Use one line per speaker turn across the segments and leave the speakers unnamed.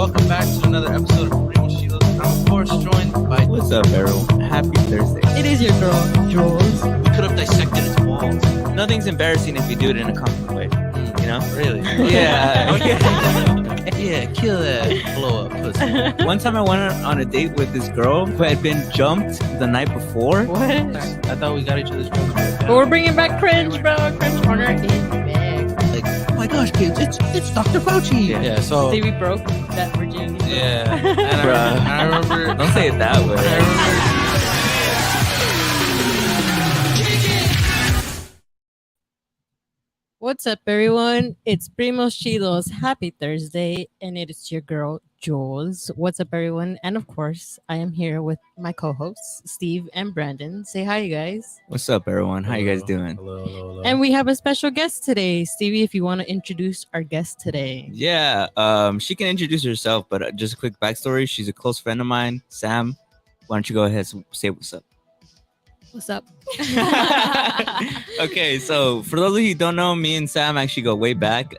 Welcome back to another episode of Primos, Chidos. I'm of course joined by...
What's up, everyone? Happy Thursday.
It is your girl, Jules.
We could have dissected its walls.
Nothing's embarrassing if you do it in a comic way, you know?
Really?
Yeah.
Yeah, kill that blow up pussy.
One time I went on a date with this girl who had been jumped the night before.
What?
I thought we got each other's jokes.
But we're bringing back cringe, bro. Cringe corner is back.
Like, oh my gosh, kids, it's Dr. Fauci. Yeah, so...
Stevie broke that virginity.
Yeah. And
Bruh.
I remember...
Don't say it that way.
I remember...
What's up, everyone? It's Primos Chidos. Happy Thursday, and it is your girl, Jules. What's up, everyone? And of course, I am here with my co-hosts, Steve and Brandon. Say hi, you guys.
What's up, everyone? How you guys doing?
Hello.
And we have a special guest today. Stevie, if you want to introduce our guest today.
Yeah, she can introduce herself, but just a quick backstory. She's a close friend of mine, Sam. Why don't you go ahead and say what's up?
What's up?
Okay, so for those of you who don't know, me and Sam actually go way back.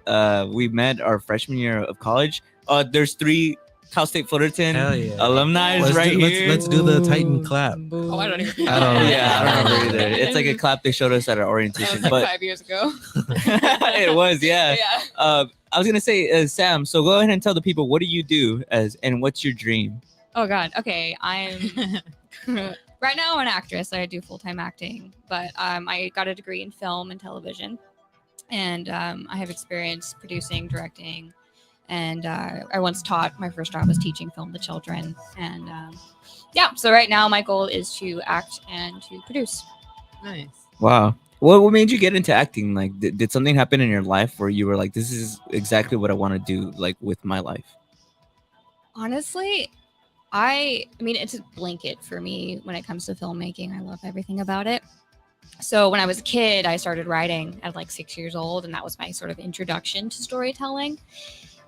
We met our freshman year of college. There's 3 Cal State Fullerton
Hell yeah.
alumni
Let's
right
do-
here.
let's do the Titan clap.
Oh, I don't even
I don't know.
Yeah, I don't remember either. It's like a clap they showed us at our orientation, but
5 years ago.
it was, yeah.
Yeah.
I was gonna say, Sam. So go ahead and tell the people, what do you do and what's your dream?
Oh God. Okay. I'm right now I'm an actress. I do full-time acting, but I got a degree in film and television, and I have experience producing, directing, and I once taught. My first job was teaching film to children, and yeah. So right now my goal is to act and to produce.
Nice.
Wow. What made you get into acting? Like, did something happen in your life where you were like, this is exactly what I want to do, like with my life?
Honestly, I mean, it's a blanket for me when it comes to filmmaking. I love everything about it. So when I was a kid, I started writing at like 6 years old, and that was my sort of introduction to storytelling.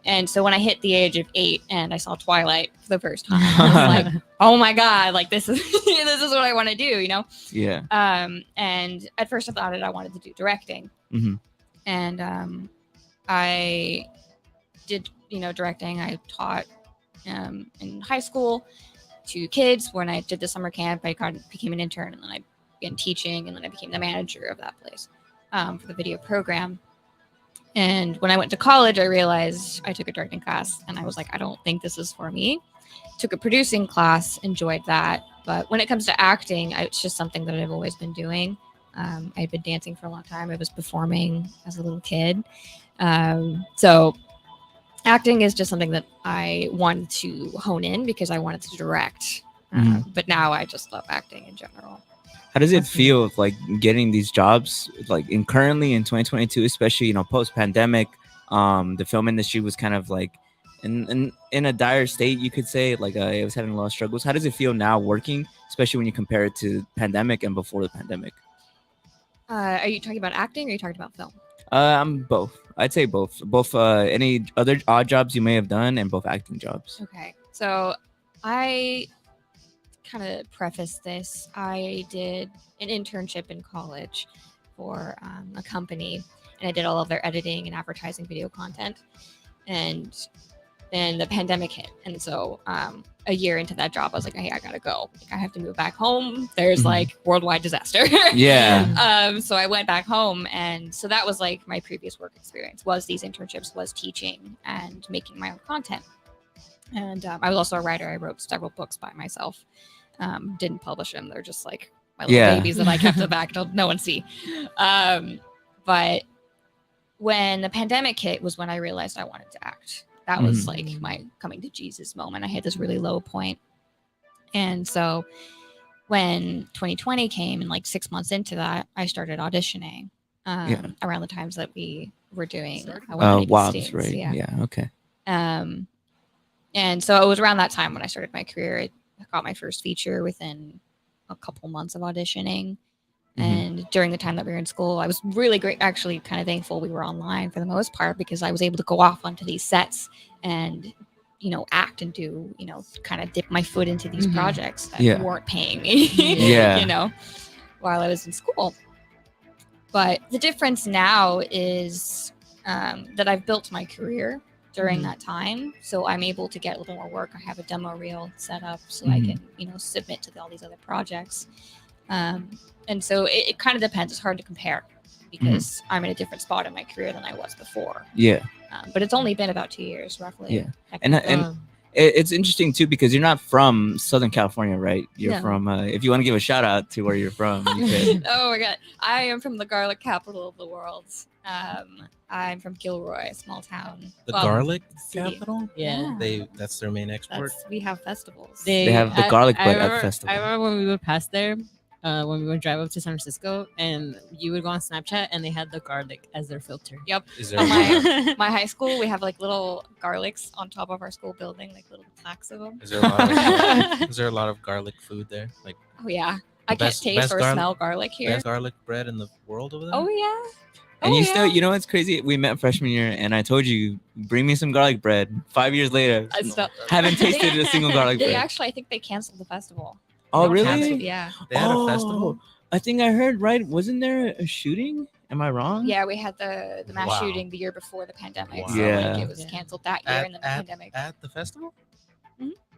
And so when I hit the age of 8 and I saw Twilight for the first time, I was like, oh my God, like this is this is what I want to do, you know?
Yeah.
And at first I thought I wanted to do directing.
Mm-hmm.
And I did, directing. I taught in high school to kids. When I did the summer camp, I became an intern, and then I began teaching, and then I became the manager of that place for the video program. And when I went to college, I realized I took a directing class, and I was like, I don't think this is for me. Took a producing class, enjoyed that. But when it comes to acting, it's just something that I've always been doing. I'd been dancing for a long time. I was performing as a little kid. So acting is just something that I wanted to hone in because I wanted to direct. But now I just love acting in general.
How does it feel like getting these jobs like currently in 2022, especially post pandemic? The film industry was kind of like in a dire state, you could say. Like it was having a lot of struggles. How does it feel now working, especially when you compare it to pandemic and before the pandemic?
Are you talking about acting, or are you talking about film?
Both. I'd say both. Both any other odd jobs you may have done, and both acting jobs.
Okay, so I kind of preface this. I did an internship in college for a company, and I did all of their editing and advertising video content. And then the pandemic hit, and so a year into that job, I was like, hey, I gotta go. Like, I have to move back home. There's like worldwide disaster.
Yeah.
So I went back home, and so that was like my previous work experience, was these internships, was teaching and making my own content. And I was also a writer. I wrote several books by myself. Didn't publish them. They're just like my little babies that I kept the back till no one see. But when the pandemic hit was when I realized I wanted to act. That was like my coming to Jesus moment. I hit this really low point. And so when 2020 came, and like 6 months into that, I started auditioning around the times that we were doing
Wows, right? Yeah. Okay.
And so it was around that time when I started my career. I got my first feature within a couple months of auditioning. And during the time that we were in school, I was really actually kind of thankful we were online for the most part, because I was able to go off onto these sets and, act and do, kind of dip my foot into these projects that weren't paying me, while I was in school. But the difference now is that I've built my career during
Mhm.
that time. So I'm able to get a little more work. I have a demo reel set up so I can, submit to all these other projects. And so it kind of depends. It's hard to compare because I'm in a different spot in my career than I was before.
Yeah.
But it's only been about 2 years, roughly.
Yeah. And
Um,
it's interesting too because you're not from Southern California, right? You're
No.
from. If you want to give a shout out to where you're from, you could.
Oh my god, I am from the garlic capital of the world. I'm from Gilroy, a small town.
The
Well,
garlic
city.
capital.
yeah.
That's their main export.
We have festivals.
They have the garlic bread at festival.
I remember when we would pass there, when we would drive up to San Francisco, and you would go on Snapchat, and they had the garlic as their filter.
Yep.
Is there?
My high school, we have like little garlics on top of our school building, like little plaques of them.
Is there a lot of, is there a lot of garlic food there? Like
Oh yeah, I
best-
can't taste
best
or
garlic-
smell garlic here.
best garlic bread in the world over there?
Oh yeah.
And
Oh,
you still,
yeah.
you know what's crazy? We met freshman year, and I told you, bring me some garlic bread. 5 years later,
I still-
haven't tasted a single garlic
They
bread.
actually, I think they canceled the festival.
Oh,
They canceled-
really?
Yeah.
They had a festival.
I think I heard, right? Wasn't there a shooting? Am I wrong?
Yeah, we had the mass
Wow.
shooting the year before the pandemic.
Wow.
So
Yeah.
like, it was
Yeah.
canceled that year, and then the pandemic.
At the festival.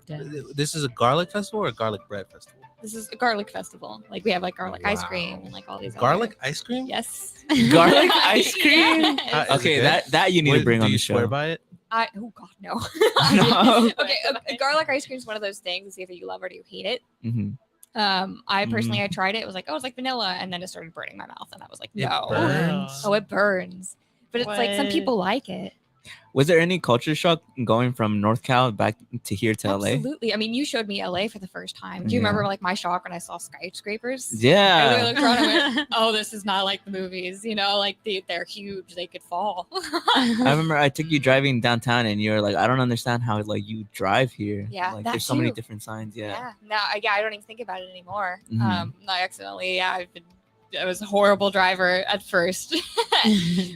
Yeah.
This is a garlic festival or a garlic bread festival?
This is a garlic festival. Like we have like garlic ice
Wow.
cream and like all these
Garlic
other-
ice cream?
Yes.
Garlic ice cream?
Yes.
Is it
Okay,
good?
that you need to bring
do
on
you
the show.
swear by it?
Oh god, no.
No.
Okay, garlic ice cream is one of those things. Either you love it or you hate it.
Mhm.
I personally, I tried it. It was like, oh, it's like vanilla, and then it started burning my mouth, and I was like,
It
no.
burns?
Oh, it burns. But it's like some
What?
people like it.
Was there any culture shock going from North Cal back to here to LA?
Absolutely. I mean, you showed me LA for the first time. Do you
Yeah.
remember like my shock when I saw skyscrapers? I
Yeah.
really looked around and went, oh, this is not like the movies. Like they're huge. They could fall.
I remember I took you driving downtown, and you're like, I don't understand how like you drive here.
Yeah,
like
that
there's so many
too.
different signs. Yeah.
No, I don't even think about it anymore.
Mhm.
I accidentally, I was a horrible driver at first,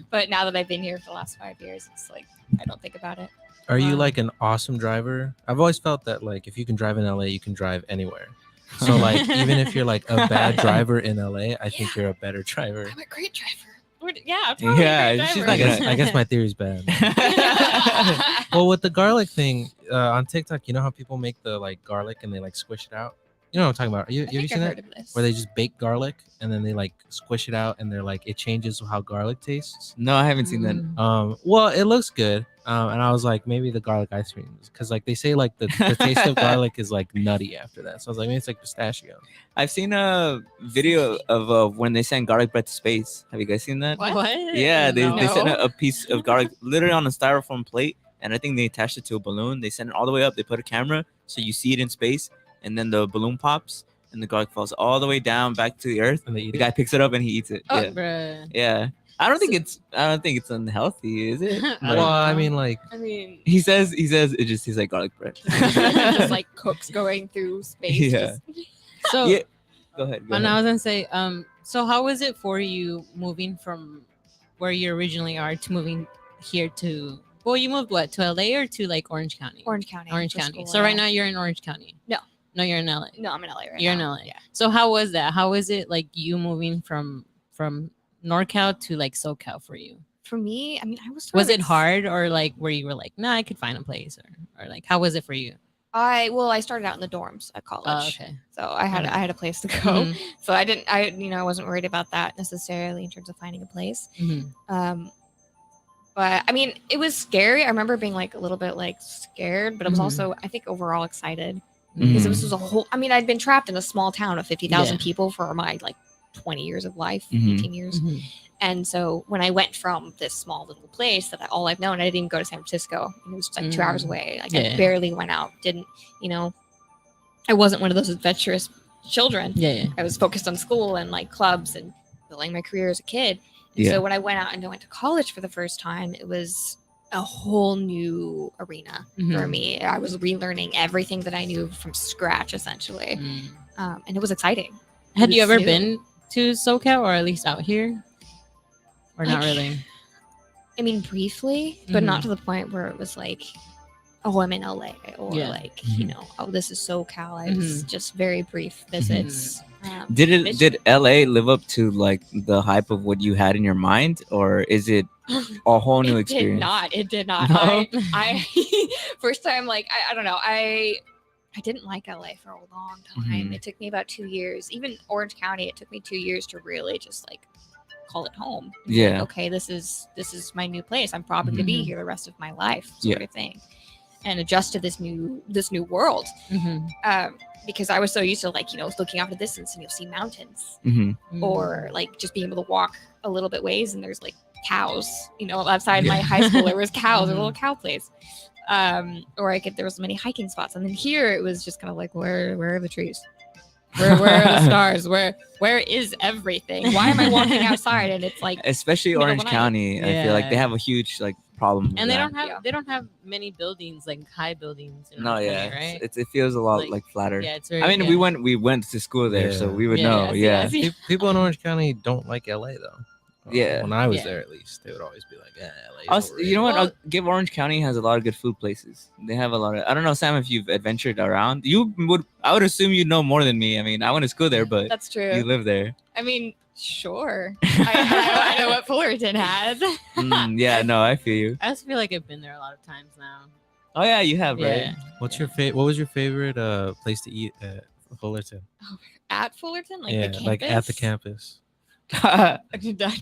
but now that I've been here for the last 5 years, it's like I don't think about it.
Are you
Wow.
like an awesome driver? I've always felt that like if you can drive in LA, you can drive anywhere. So like even if you're like a bad driver in LA, I think you're a better driver.
I'm a great driver. Yeah, I'm totally
Yeah,
a great
she's
driver.
not gonna-
I guess my theory's bad. Well, with the garlic thing on TikTok, you know how people make the like garlic and they like squish it out. You know what I'm talking about?
I
Have you
think
seen
I've
that?
heard of this.
Where they just bake garlic and then they like squish it out and they're like it changes how garlic tastes.
No, I haven't seen that.
Well, it looks good. And I was like, maybe the garlic ice cream, because like they say like the taste of garlic is like nutty after that. So I was like, maybe it's like pistachio.
I've seen a video of when they sent garlic bread to space. Have you guys seen that?
What?
Yeah, they
No.
sent a piece of garlic literally on a styrofoam plate, and I think they attached it to a balloon. They sent it all the way up. They put a camera so you see it in space, and then the balloon pops, and the garlic falls all the way down back to the earth.
And they eat
The
it.
guy picks it up and he eats it.
Oh,
Yeah,
Bruh.
yeah. I don't think it's unhealthy, is it? But
Well, I mean, like
I mean,
he says it just tastes like garlic bread.
just like cooks going through space.
Yeah.
So,
Yeah. Go ahead. Go
and I
ahead.
was gonna say, so how was it for you moving from where you originally are to moving here to? Well, you moved what, to LA or to like Orange County?
Orange County.
Orange
for
County.
school,
So right
yeah.
now you're in Orange County. No, you're in LA.
No, I'm in LA right
You're
now.
in LA.
Yeah.
So how was that? How was it like you moving from NorCal to like SoCal for you?
For me, I mean, I was.
Was it hard, or like where you were like, nah, I could find a place, or like how was it for you?
I started out in the dorms at college.
Oh, okay.
So I had
Okay.
I had a place to go.
Mhm.
So I wasn't worried about that necessarily in terms of finding a place.
Mhm.
But I mean, it was scary. I remember being like a little bit like scared, but I was
Mhm.
also I think overall excited
Mhm.
because this was a whole. I mean, I'd been trapped in a small town of 50,000
Yeah.
people for my like 20 years of life,
Mhm.
18 years.
Mhm.
And so when I went from this small little place that all I've known, I didn't even go to San Francisco. It was just like 2 hours
Mm.
away. Like
Yeah.
I barely went out. I wasn't one of those adventurous children.
Yeah.
I was focused on school and like clubs and building my career as a kid. And
Yeah.
so when I went out and I went to college for the first time, it was a whole new arena for
Mhm.
me. I was relearning everything that I knew from scratch, essentially.
Mm.
And it was exciting.
Had you
was
ever
new.
been to SoCal, or at least out here, or not
Like,
really?
I mean, briefly, but not
Mhm.
to the point where it was like, oh, I'm in LA, or
Yeah.
like,
Mhm.
oh, this is SoCal. I was just very brief visits.
Did
Michigan.
LA live up to like the hype of what you had in your mind, or is it a whole new
It
experience.
did not. It did not.
No?
I first time, like, I don't know. I didn't like LA for a long time.
Mhm.
It took me about 2 years. Even Orange County, it took me 2 years to really just like call it home. And be like,
Yeah.
okay, this is my new place. I'm probably to be
Mhm.
here the rest of my life, sort
Yeah.
of thing, and adjust to this new world.
Mhm.
Because I was so used to, like, looking off the distance and you'll see mountains,
Hmm.
or like just being able to walk a little bit ways and there's like cows. Outside my high school there was cows, a little cow place. Or there was many hiking spots, and then here it was just kind of like, where are the trees? Where are the stars? Where is everything? Why am I walking outside and it's like
Especially
middle of
Orange
the night.
County, I feel like they
Yeah.
have a huge like problem. with
And they
that.
don't have
Yeah.
they don't have many buildings, like high buildings in
No,
Orange
yeah,
County, right?
it feels a lot
Like,
like flatter.
Yeah, it's very.
I mean,
yeah.
we went to school there, so
Yeah.
we would
Yeah,
know.
yes,
Yeah,
yes.
People in Orange County don't like LA though.
Yeah.
When I was
Yeah.
there, at least they would always be like, "Yeah, LA."
Also, you know what?
Well-
I'll give Orange County has a lot of good food places. They have a lot of. I don't know, Sam, if you've adventured around. I would assume you know more than me. I mean, I went to school there, but
That's true.
you live there.
I mean, sure. I know what Fullerton has.
Yeah, no, I feel you.
I just feel like I've been there a lot of times now.
Oh yeah, you have,
Yeah.
right?
What was your favorite place to eat at Fullerton?
At Fullerton, like
yeah,
the campus.
like at the campus.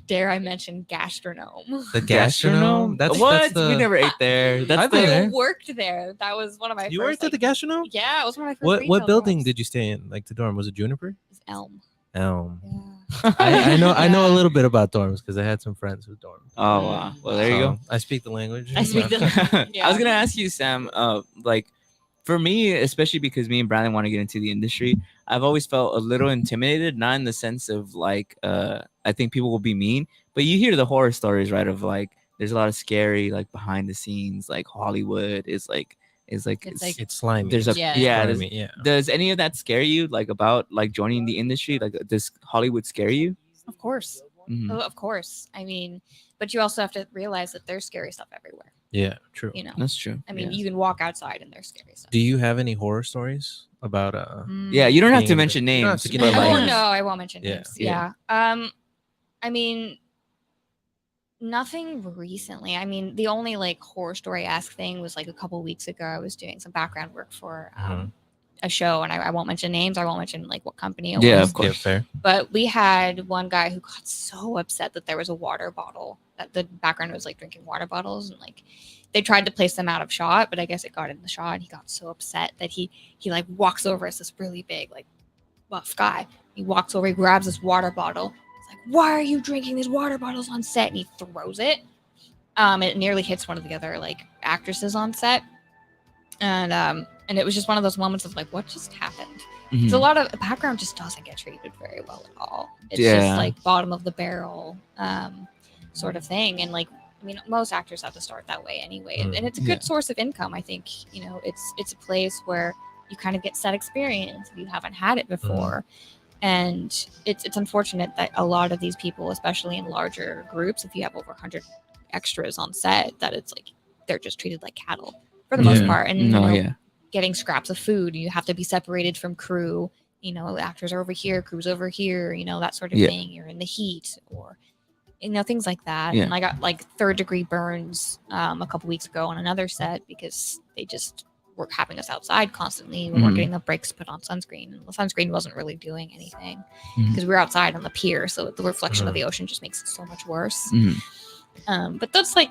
Dare I mention gastronome?
The gastronome. That's
what?
That's the,
We never ate there. That's
I've been
the.
there.
I worked there. That was one of my
You
first.
worked at the gastronome?
Yeah, it was one of my first.
What
retail
building
jobs.
did you stay in? Like the dorm? Was it Juniper?
It was Elm.
Elm.
Yeah.
I know
Yeah.
a little bit about dorms because I had some friends with dorms.
Oh wow. Well, there you go.
So, I speak the language.
I speak the-
I was gonna ask you, Sam. Like, for me, especially because me and Brandon want to get into the industry, I've always felt a little intimidated. Not in the sense of like, I think people will be mean, but you hear the horror stories, right? Of like, there's a lot of scary, like behind the scenes, like Hollywood is like
It's like-
It's slimy.
there's a
Yeah.
there's-
slimy, yeah.
does any of that scare you? Like about like joining the industry? Like, does Hollywood scare you?
Of course.
Mhm.
Oh, of course. I mean, but you also have to realize that there's scary stuff everywhere.
Yeah, true.
That's true.
I mean,
yeah.
you can walk outside and there's scary stuff.
Do you have any horror stories about
Yeah, you don't have to
Being-
mention
you don't have
names,
to
but
give
Oh
like,
names.
no, I won't mention
Yeah.
names.
Yeah.
Yeah. I mean, nothing recently. I mean, the only like horror story-esque thing was like a couple weeks ago. I was doing some background work for a show, and I won't mention names. I won't mention like what company it
Yeah,
was.
of course.
Yeah, fair.
But we had one guy who got so upset that there was a water bottle, that the background was like drinking water bottles, and like they tried to place them out of shot, but I guess it got in the shot. And he got so upset that he like walks over. It's this really big, like buff guy. He walks over, he grabs this water bottle. He's like, "Why are you drinking these water bottles on set?" And he throws it. It nearly hits one of the other like actresses on set. And it was just one of those moments of like, what just happened?
Mhm.
Because a lot of background just doesn't get treated very well at all. It's
Yeah.
just like bottom of the barrel sort of thing. And like, I mean, most actors have to start that way anyway. And it's a good source of income. I think, it's a place where you kind of get set experience if you haven't had it before. And it's unfortunate that a lot of these people, especially in larger groups, if you have over 100 extras on set, that it's like they're just treated like cattle for the most
Yeah.
part. And
No, yeah.
getting scraps of food, you have to be separated from crew. Actors are over here, crew's over here, that sort of
Yeah.
thing. You're in the heat, or things like that.
Yeah.
And I got like 3rd-degree burns a couple weeks ago on another set because they just were having us outside constantly. We weren't
Mhm.
getting the breaks put on sunscreen, and the sunscreen wasn't really doing anything
Mhm.
because we were outside on the pier, so the reflection
Mhm.
of the ocean just makes it so much worse.
Mhm.
But that's like,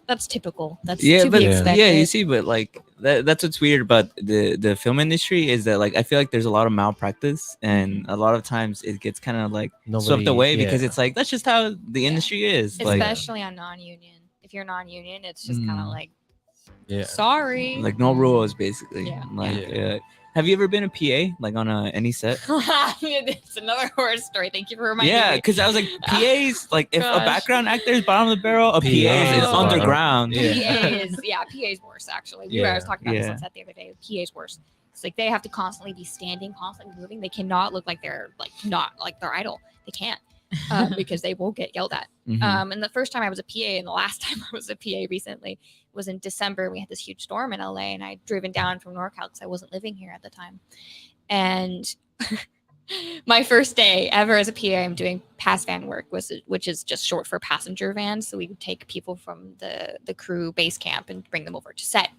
that's typical. That's
Yeah,
to
but
be
Yeah.
expected.
yeah, you see, but like that's what's weird about the film industry is that like I feel like there's a lot of malpractice, and a lot of times it gets kind of like swept
Nobody-
away because
yeah.
it's like that's just how the industry is. Like,
Especially on non-union. If you're non-union, it's just kind of like,
Yeah.
sorry.
like no rules basically.
Yeah.
Like,
Yeah.
have you ever been a PA like on any set?
It's another horror story. Thank you for reminding
Yeah,
me.
because I was like PAs. Like if a
Gosh.
background actor is bottom of the barrel, a PA is
bottom.
underground.
Yeah.
PA is worse actually. I was talking about this
Yeah.
on set the other day. PA is worse. It's like they have to constantly be standing, constantly moving. They cannot look like they're idle. They can't because they will get yelled at.
Mhm.
And the first time I was a PA and the last time I was a PA recently was in December. We had this huge storm in LA, and I'd driven down from NorCal because I wasn't living here at the time. And My first day ever as a PA, I'm doing pass van work, which is just short for passenger vans. So we would take people from the crew base camp and bring them over to set.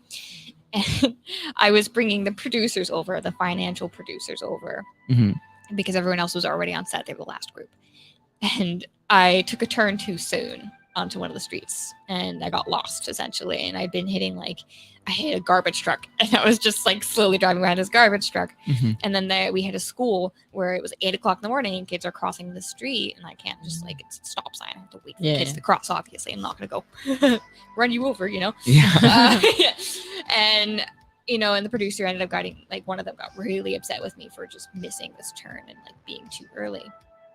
And I was bringing the producers over, the financial producers over,
Mhm.
because everyone else was already on set. They were the last group. And I took a turn too soon onto one of the streets and I got lost essentially. And I'd been hitting I hit a garbage truck and I was just like slowly driving around this garbage truck.
Mhm.
And then we had a school where it was 8 o'clock in the morning and kids are crossing the street and I can't just it's a stop sign. I have to wait for the kids to cross, obviously. I'm not going to go run you over,
Yeah.
And and the producer ended up getting one of them got really upset with me for just missing this turn and being too early.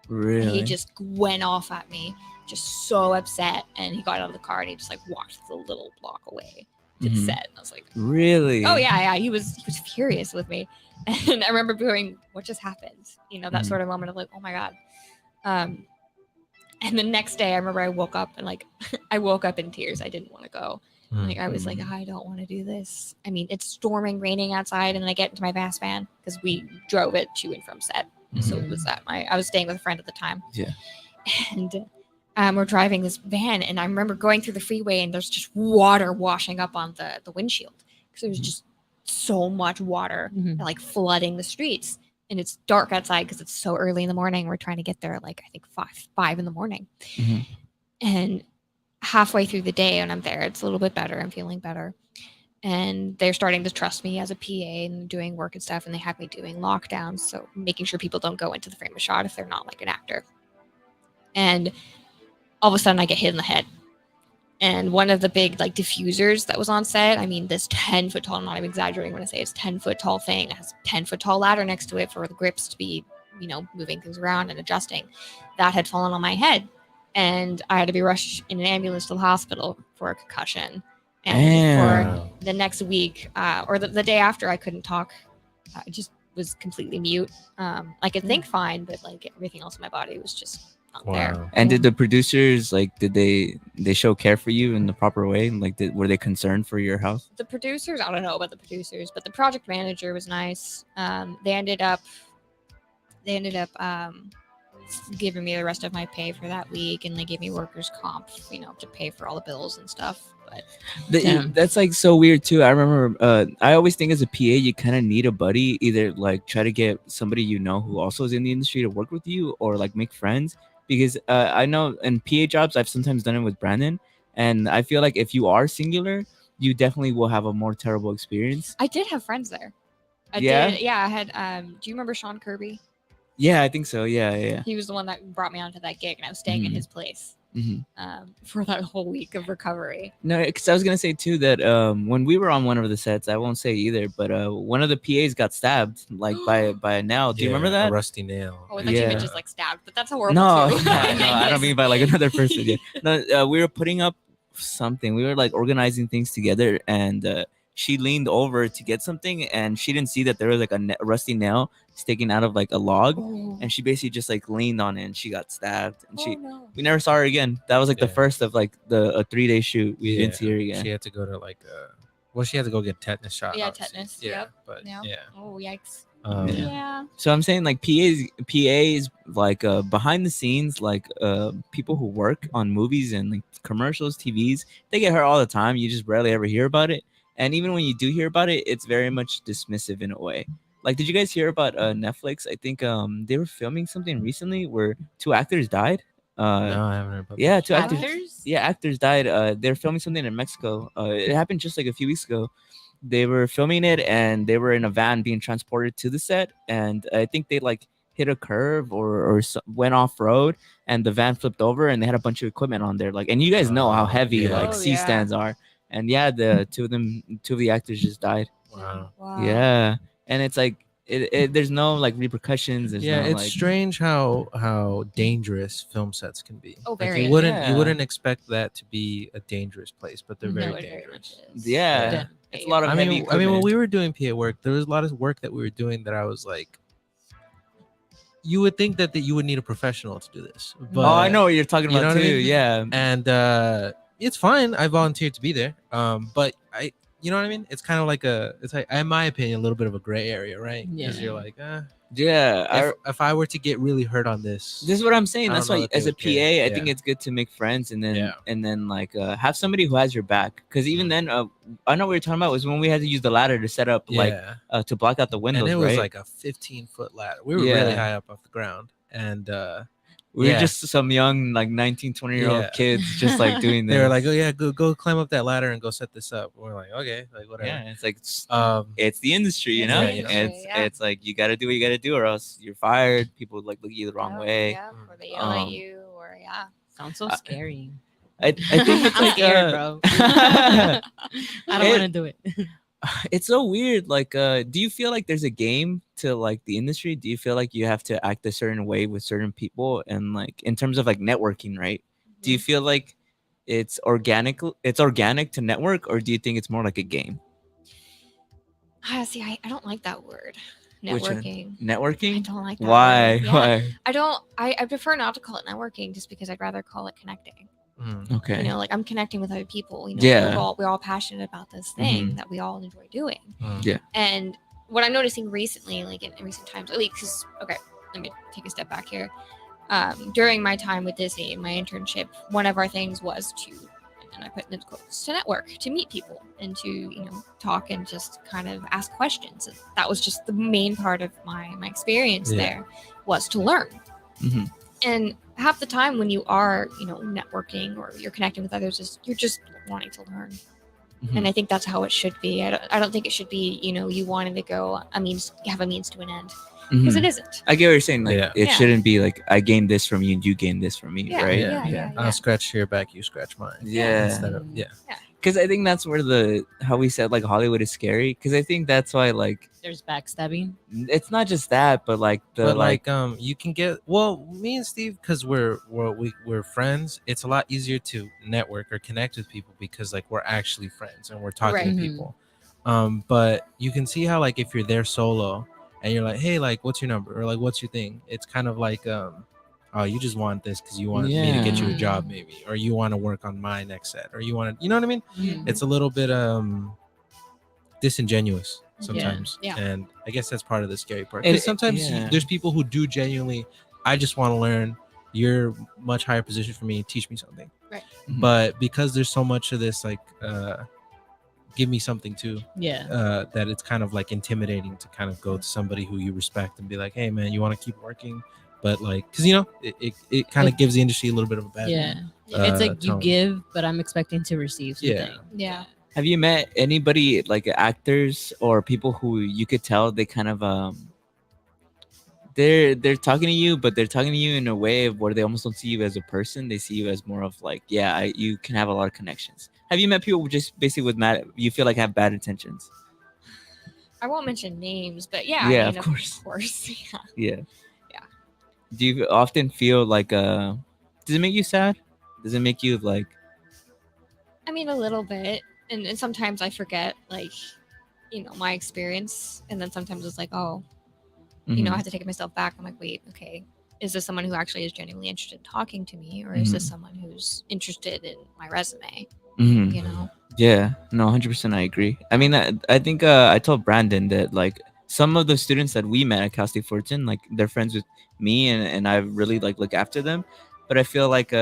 Really?
He just went off at me, just so upset, and he got out of the car and he just walked the little block away to the set. And I was like,
really?
oh yeah, he was furious with me, and I remember going, what just happened? That sort of moment of oh my god. And the next day, I remember I woke up and I woke up in tears. I didn't want to go. I was like, I don't want to do this. I mean, it's storming, raining outside, and then I get into my fast van because we drove it to and from set. So it was I was staying with a friend at the time.
Yeah.
And we're driving this van, and I remember going through the freeway, and there's just water washing up on the windshield because there was just so much water flooding the streets. And it's dark outside because it's so early in the morning. We're trying to get there I think 5 in the morning. And halfway through the day when I'm there, it's a little bit better. I'm feeling better. And they're starting to trust me as a PA and doing work and stuff. And they have me doing lockdowns. So making sure people don't go into the frame of shot if they're not an actor. And all of a sudden I get hit in the head. And one of the big diffusers that was on set, I mean, this 10-foot tall, I'm not even exaggerating when I say it's 10-foot tall thing. It has a 10-foot tall ladder next to it for the grips to be, moving things around and adjusting. That had fallen on my head. And I had to be rushed in an ambulance to the hospital for a concussion. And for the next week, or the day after, I couldn't talk. I just was completely mute. I could think fine, but everything else in my body was just not there.
And did the producers did they show care for you in the proper way? Were they concerned for your health?
The producers, I don't know about the producers, but the project manager was nice. They ended up giving me the rest of my pay for that week, and they gave me workers' comp, to pay for all the bills and stuff. But
that's so weird too. I remember I always think as a PA you kind of need a buddy, either try to get somebody who also is in the industry to work with you, or make friends, because I know in PA jobs I've sometimes done it with Brandon, and I feel if you are singular, you definitely will have a more terrible experience.
I did have friends there. I had do you remember Sean Kirby?
Yeah, I think so. Yeah.
He was the one that brought me onto that gig, and I was staying in his place for that whole week of recovery.
No, because I was gonna say too that when we were on one of the sets, I won't say either, but one of the PAs got stabbed by a nail. Do you remember that?
A rusty nail.
Oh, that you meant just stabbed, but that's horrible.
No,
too.
no, I don't mean by another person. Yeah. No, we were putting up something. We were organizing things together, and she leaned over to get something, and she didn't see that there was a rusty nail sticking out of a log, and she basically just leaned on it, and she got stabbed, and we never saw her again. That was the first of a 3-day shoot. We didn't see her again.
She had to go to she had to go get tetanus shot.
Yeah,
obviously.
tetanus.
Yeah,
Yep.
but
Yeah. Oh, yikes.
Yeah.
So I'm saying PAs behind the scenes, people who work on movies and commercials, TVs, they get hurt all the time. You just rarely ever hear about it. And even when you do hear about it, it's very much dismissive in a way. Did you guys hear about Netflix? I think they were filming something recently where 2 actors died.
No, I haven't heard about that.
Yeah, 2 actors.
Actors?
Yeah, actors died. They're filming something in Mexico. It happened just a few weeks ago. They were filming it, and they were in a van being transported to the set. And I think they hit a curve or went off road, and the van flipped over, and they had a bunch of equipment on there. And you guys know how heavy C stands are. And yeah, the 2 of the actors just died.
Wow.
Yeah, and it's there's no repercussions. There's no,
it's strange how dangerous film sets can be.
Oh, very.
You wouldn't expect that to be a dangerous place, but they're very dangerous.
Yeah. It's a lot of heavy
I mean, when we were doing PA work, there was a lot of work that we were doing that I was you would think that you would need a professional to do this. But,
I know what you're talking about
know
too.
what I mean?
Yeah.
And it's fine. I volunteered to be there. But you know what I mean? It's kind of like it's like, in my opinion, a little bit of a gray area, right? Because
Yeah.
you're like,
Yeah,
if I were to get really hurt on this,
this is what I'm saying.
I
That's
don't know
why,
that they
as a
would care.
PA, I
Yeah.
think it's good to make friends and then
Yeah.
like have somebody who has your back. Because even then, I know what you're talking about was when we had to use the ladder to set up like
yeah.
to block out the windows,
And it was
right?
like a 15-foot ladder. We were really high up off the ground, and
we were
yeah.
just some young like 19, 20-year-old
Yeah.
kids just like doing this.
They were like, "Oh yeah, go climb up that ladder and go set this up." We're like, "Okay, like whatever."
yeah, it's like
It's
the industry, you
It's
know.
the industry,
It's like you got to do what you got to do, or else you're fired. People like look at you the wrong way.
Yeah, or they yell at
Um,
you, or yeah.
Sounds so scary.
I think it's
I'm
like
scared, bro.
I
I don't want to do it.
It's so weird. Like, do you feel like there's a game to like the industry? Do you feel like you have to act a certain way with certain people, and like in terms of like networking, right? Do you feel like it's organic? It's organic to network, or do you think it's more like a game?
See, I don't like that word.
Which one?
Networking. I
Networking?
don't like that.
Why?
Word. Yeah.
Why?
I don't. I prefer not to call it networking, just because I'd rather call it connecting.
Okay.
You know, like I'm connecting with other people. You know,
Yeah.
we're all passionate about this thing that we all enjoy doing.
Yeah.
And what I'm noticing recently, like in recent times, at least, because okay, let me take a step back here. During my time with Disney, my internship, one of our things was to, and I put in the quotes, to network, to meet people, and to talk and just kind of ask questions. And that was just the main part of my experience there, was to learn.
Mm-hmm.
And half the time when you are networking or you're connecting with others, you're just wanting to learn.
Mm-hmm.
And I think that's how it should be. I don't think it should be you wanting to go have a means to an end, because it isn't.
I get what you're saying. Like it
Yeah.
shouldn't be like I gained this from you and you gained this from me,
Yeah,
right?
yeah.
I'll scratch your back, you scratch mine.
Yeah.
Instead of
Because I think that's where how we said like Hollywood is scary. Because I think that's why like
There's backstabbing.
it's not just that, but like
you can get me and Steve, because we're friends. It's a lot easier to network or connect with people because like we're actually friends and we're talking
Right.
to
Mhm.
people. But you can see how like if you're there solo and you're like, hey, like what's your number, or like what's your thing? It's kind of like oh, you just want this because you want me to get you a job, maybe, or you want to work on my next set, or you want to, you know what I mean?
Mhm.
It's a little bit disingenuous sometimes.
Yeah.
And I guess that's part of the scary part.
And
Because sometimes there's people who do genuinely, I just want to learn. You're much higher position for me. Teach me something.
Right.
Mhm.
But because there's so much of this, like, give me something too,
Yeah.
that it's kind of like intimidating to kind of go to somebody who you respect and be like, hey, man, you want to keep working? But like, because, it kind of gives the industry a little bit of a bad
It's like you
tone.
give, but I'm expecting to receive something.
Yeah.
Yeah.
Have you met anybody like actors or people who you could tell they kind of they're talking to you, but they're talking to you in a way of where they almost don't see you as a person. They see you as more of like, you can have a lot of connections. Have you met people who just basically with you feel like have bad intentions?
I won't mention names, but yeah.
Yeah,
I mean,
of course.
Of course. Yeah.
Yeah.
Yeah.
Do you often feel like does it make you sad? Does it make you like
I mean, a little bit. And sometimes I forget, like, my experience. And then sometimes it's like, oh, I have to take myself back. I'm like, wait, okay. Is this someone who actually is genuinely interested in talking to me? Or is this someone who's interested in my resume?
Yeah, no, 100%. I agree. I mean, I think I told Brandon that like some of the students that we met at Cal State Fullerton, like they're friends with me and I really like look after them. But I feel like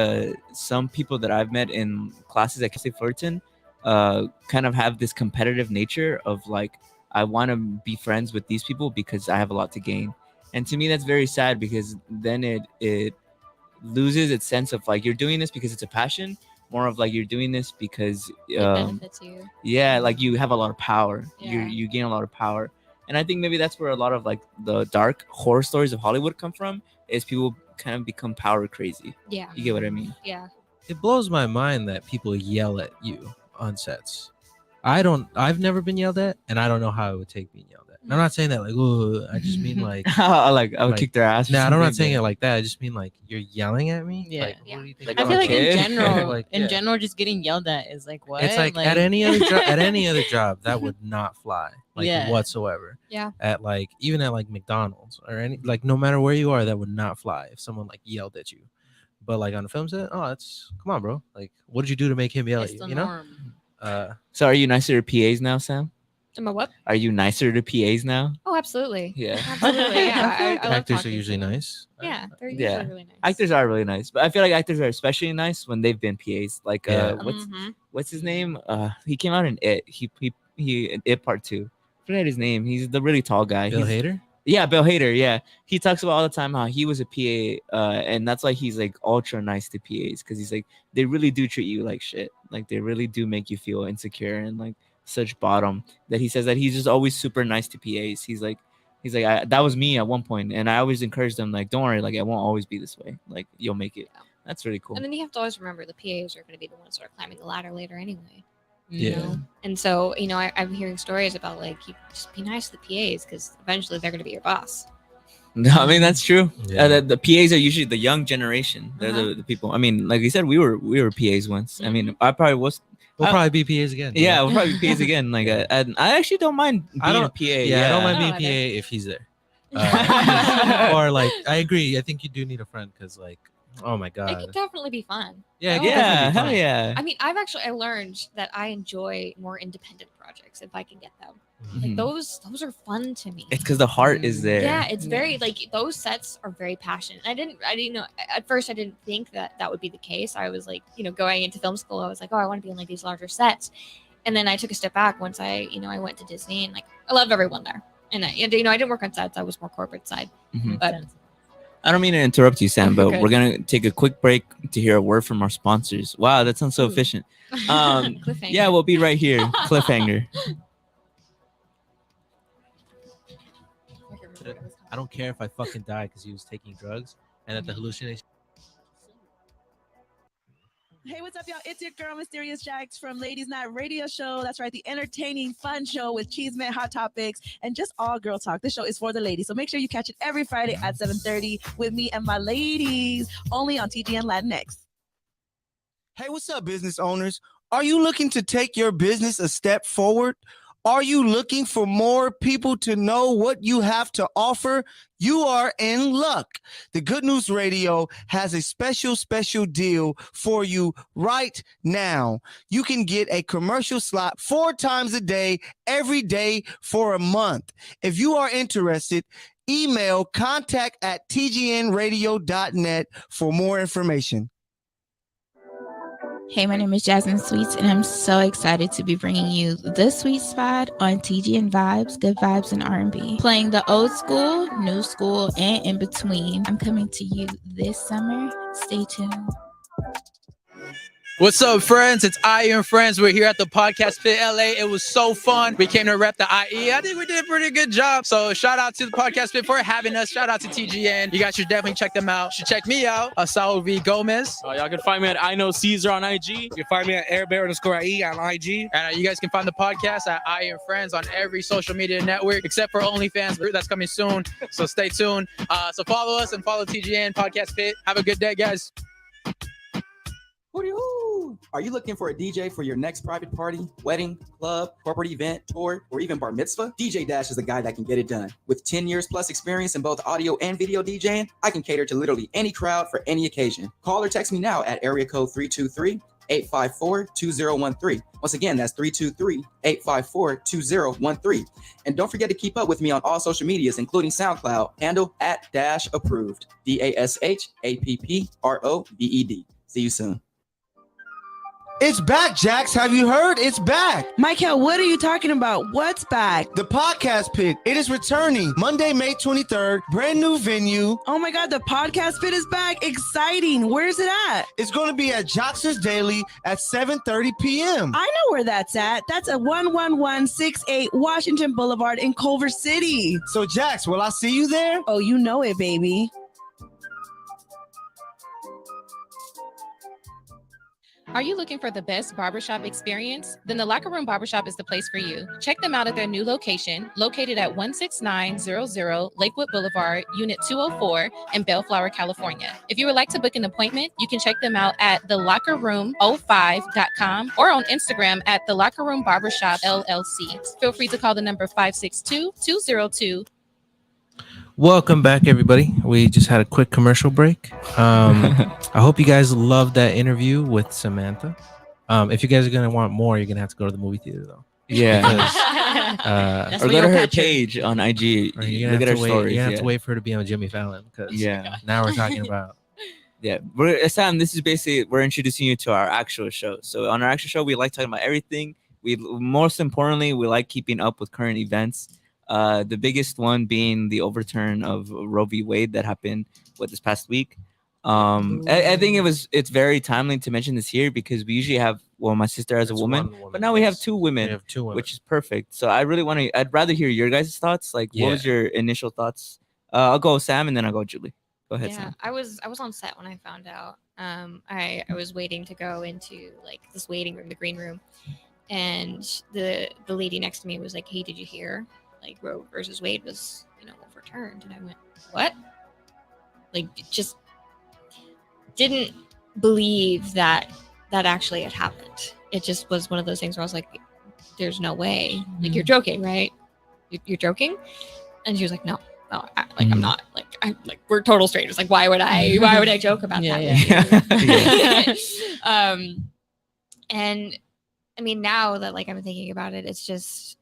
some people that I've met in classes at Cal State Fullerton kind of have this competitive nature of like, I want to be friends with these people because I have a lot to gain. And to me, that's very sad because then it loses its sense of like, you're doing this because it's a passion, more of like, you're doing this because
It benefits you.
yeah, like you have a lot of power.
Yeah.
You gain a lot of power. And I think maybe that's where a lot of like the dark horror stories of Hollywood come from, is people kind of become power crazy.
Yeah.
You get what I mean?
Yeah.
It blows my mind that people yell at you on sets. I've never been yelled at, and I don't know how it would take being yelled at. And I'm not saying that like, oh, I just mean like,
I would
like,
kick their ass.
nah, I'm not saying it like that. I just mean like, you're yelling at me.
Yeah.
Like, what do you think?
Like,
I
I'm
feel
a
like in
kid.
general,
Like,
in
yeah.
general, just getting yelled at is like what?
It's like at any other job that would not fly, like
Yeah.
whatsoever.
Yeah.
At like even at like McDonald's or any, like no matter where you are, that would not fly if someone like yelled at you. But like on a film set, oh, it's come on, bro. Like, what did you do to make him yell
It's
at
the
you? You know?
norm.
So are you nicer to PAs now, Sam?
Am I what?
Are you nicer to PAs now?
Oh, absolutely.
Yeah.
Absolutely. Yeah. I love
Actors are
talking to
usually
them.
nice.
Yeah, they're
Yeah.
usually really nice.
Actors are really nice, but I feel like actors are especially nice when they've been PAs. Like
Yeah.
what's his name? He came out in It. He in It Part 2. I forget his name. He's the really tall guy.
Bill Hader?
Yeah, Bill Hader. Yeah, he talks about all the time how he was a PA, and that's why he's like ultra nice to PAs because he's like they really do treat you like shit. Like they really do make you feel insecure and like such bottom. That he says that he's just always super nice to PAs. He's like that was me at one point, and I always encourage them like, don't worry, like I won't always be this way. Like you'll make it.
Yeah.
That's really cool.
And then you have to always remember the PAs are going to be the ones that are climbing the ladder later anyway.
Yeah.
You know? And so, you know, I'm hearing stories about like, you just be nice to the PAs because eventually they're going to be your boss.
No, I mean that's true.
Yeah.
The PAs are usually the young generation. They're the people. I mean, like you said, we were PAs once. I mean, I probably was.
We'll probably be PAs again.
Yeah, we'll probably be PAs again. Like, I actually don't mind being a PA.
Yeah, I don't mind being
I don't
PA if he's there. Or like, I agree. I think you do need a friend because, like, oh my
It
god.
could definitely be fun.
Yeah, it
Oh,
could
Yeah,
definitely be
hell
fun.
yeah.
I mean, I learned that I enjoy more independent projects if I can get them. Like
Mhm.
those are fun to me.
It's because the heart is there.
Yeah, it's very like those sets are very passionate. I didn't know at first I didn't think that would be the case. I was like, you know, going into film school, I was like, oh, I want to be on like these larger sets. And then I took a step back once I went to Disney and like I loved everyone there. And I didn't work on sets. I was more corporate side.
Mhm.
But
I don't mean to interrupt you, Sam, but
Okay.
we're gonna take a quick break to hear a word from our sponsors. Wow, that sounds so
Ooh.
efficient.
Cliffhanger.
Yeah, we'll be right here. Cliffhanger.
I don't care if I fucking die because he was taking drugs and that the hallucination.
Hey, what's up, y'all? It's your girl, Mysterious Jax from Ladies Night Radio Show. That's right, the entertaining, fun show with cheese man, hot topics, and just all girl talk. This show is for the ladies, so make sure you catch it every Friday at 7:30 with me and my ladies, only on TGN Latinx.
Hey, what's up, business owners? Are you looking to take your business a step forward? Are you looking for more people to know what you have to offer? You are in luck. The Good News Radio has a special deal for you right now. You can get a commercial slot 4 times a day, every day for a month. If you are interested, email contact@tgnradio.net for more information.
Hey, my name is Jasmine Sweets, and I'm so excited to be bringing you The Sweet Spot on TGN Vibes, Good Vibes, and R&B. Playing the old school, new school, and in between. I'm coming to you this summer. Stay tuned.
What's up, friends? It's IE and Friends. We're here at the Podcast Pit LA. It was so fun. We came to rep the IE. I think we did a pretty good job. So shout out to the Podcast Pit for having us. Shout out to TGN. You guys should definitely check them out. You should check me out, Saul V. Gomez.
Y'all can find me at I Know Caesar on IG. You can find me at airbear_IE on IG.
And you guys can find the podcast at IE and Friends on every social media network, except for OnlyFans. That's coming soon. So stay tuned. So follow us and follow TGN Podcast Pit. Have a good day, guys.
Hooty-hoo! Are you looking for a DJ for your next private party, wedding, club, corporate event, tour, or even bar mitzvah? DJ Dash is the guy that can get it done. With 10 years plus experience in both audio and video DJing, I can cater to literally any crowd for any occasion. Call or text me now at area code 323-854-2013. Once again, that's 323-854-2013. And don't forget to keep up with me on all social medias, including SoundCloud, handle @approved, DASHAPPROVED. See you soon.
It's back, Jax. Have you heard? It's back.
Michael, what are you talking about? What's back?
The Podcast Pit. It is returning Monday, May 23rd. Brand new venue.
Oh my God, the podcast pit is back. Exciting. Where's it at?
It's going to be at Joxer's Daily at 7:30 p.m.
I know where that's at. That's at 11168 Washington Boulevard in Culver City.
So, Jax, will I see you there?
Oh, you know it, baby.
Are you looking for the best barbershop experience? Then the Locker Room Barbershop is the place for you. Check them out at their new location, located at 16900 Lakewood Boulevard, Unit 204 in Bellflower, California. If you would like to book an appointment, you can check them out at thelockerroom05.com or on Instagram at The Locker Room Barbershop LLC. Feel free to call the number 562-202.
Welcome back, everybody. We just had a quick commercial break. I hope you guys loved that interview with Samantha. If you guys are gonna want more, you're gonna have to go to the movie theater though.
Yeah.
That's
Or
where
go to
you'll
her
catch her.
page on IG.
Or you're
Look
gonna
at
have
her
to wait.
stories.
You're gonna have
Yeah.
to wait for her to be on Jimmy Fallon because
Yeah.
now we're talking about.
Yeah, Sam, this is basically we're introducing you to our actual show. So on our actual show, we like talking about everything. We most importantly, we like keeping up with current events. The biggest one being the overturn of Roe v. Wade that happened this past week. I think it's very timely to mention this here because we usually have my sister as a
It's
woman,
one woman,
but now we have
yes.
two women,
We have two women.
which is perfect. So I really want to. I'd rather hear your guys' thoughts. Like, what was your initial thoughts? I'll go Sam and then I'll go Julie. Go ahead,
Yeah,
Sam.
I was on set when I found out. I was waiting to go into like this waiting room, the green room, and the lady next to me was like, "Hey, did you hear? Like Roe versus Wade was overturned?" And I went, "What?" Like just didn't believe that actually had happened. It just was one of those things where I was like, "There's no way. Like you're joking, right? You're joking?" And she was like, "No." I'm not like we're total strangers. Like, why would I joke about that? And I mean, now that like I'm thinking about it, it's just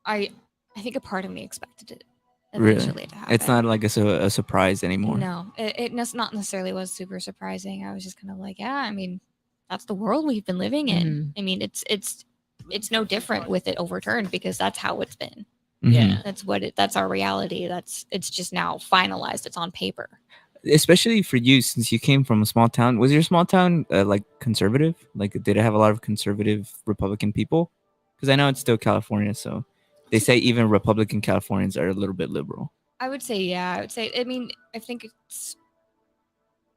I think a part of me expected it eventually to happen.
It's not like a surprise anymore.
No, it not necessarily was super surprising. I was just kind of like, yeah, I mean, that's the world we've been living in. I mean, it's no different with it overturned because that's how it's been.
Yeah,
that's our reality. It's just now finalized. It's on paper.
Especially for you, since you came from a small town. Was your small town like conservative? Like, did it have a lot of conservative Republican people? Because I know it's still California, so they say even Republican Californians are a little bit liberal.
I would say, yeah. I would say. I mean, I think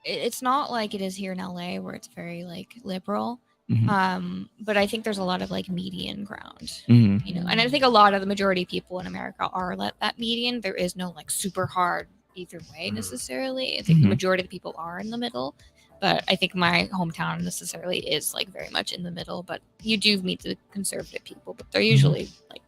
it's not like it is here in LA where it's very like liberal. But I think there's a lot of like median ground, and I think a lot of the majority of people in America are that median. There is no like super hard either way necessarily. I think the majority of the people are in the middle, but I think my hometown necessarily is like very much in the middle. But you do meet the conservative people, but they're usually like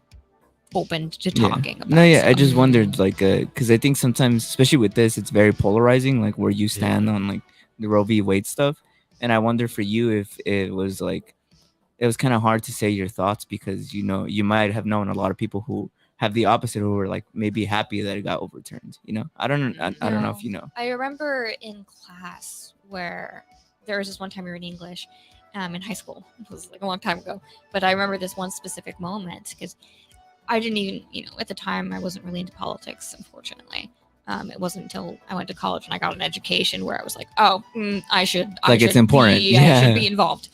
open to talking about stuff.
I just wondered like because I think sometimes, especially with this, it's very polarizing, like where you stand on like the Roe v. Wade stuff. And I wonder for you if it was kind of hard to say your thoughts because you might have known a lot of people who have the opposite, who were like maybe happy that it got overturned. I don't know if you know.
I remember in class where there was this one time we were in English, in high school. It was like a long time ago, but I remember this one specific moment because I didn't even at the time I wasn't really into politics, unfortunately. It wasn't until I went to college and I got an education where I was like, oh, I should.
It's important.
I should be involved.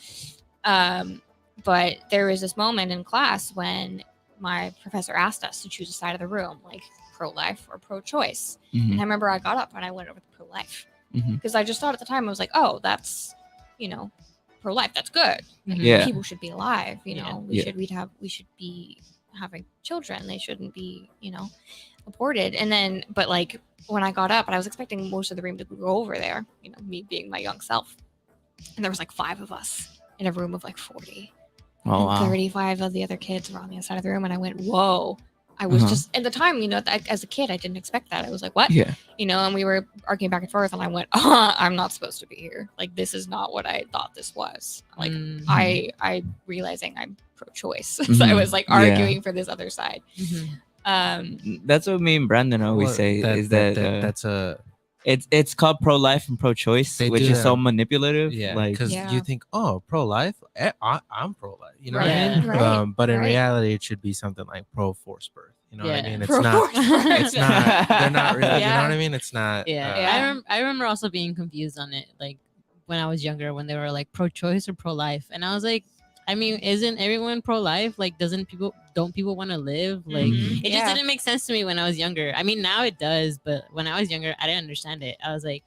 But there was this moment in class when my professor asked us to choose a side of the room, like pro-life or pro-choice. And I remember I got up and I went over to pro-life because I just thought at the time I was like, oh, that's pro-life. That's good. Like, people should be alive. We should be having children. They shouldn't be aborted. And then but like when I got up and I was expecting most of the room to go over there, me being my young self, and there was like 5 of us in a room of like 40.
Oh,
and
wow.
35 of the other kids were on the other side of the room, and I went, whoa. I was just at the time, as a kid, I didn't expect that. I was like, what? And we were arguing back and forth, and I went, I'm not supposed to be here. Like, this is not what I thought this was. Like, I realizing I'm pro-choice. So I was like arguing for this other side.
That's what me and Brandon always say is that it's called pro-life and pro-choice, which is so manipulative.
Because you think, oh, pro-life, I'm pro-life. You know what I mean?
Right.
But in reality, it should be something like pro-forced birth. You know what I mean? It's not. It's not. They're not really. You know what I mean? It's not.
I remember also being confused on it, like when I was younger, when they were like pro-choice or pro-life, and I was like, I mean, isn't everyone pro-life? Like, don't people want to live? Like, it just didn't make sense to me when I was younger. I mean, now it does, but when I was younger, I didn't understand it. I was like,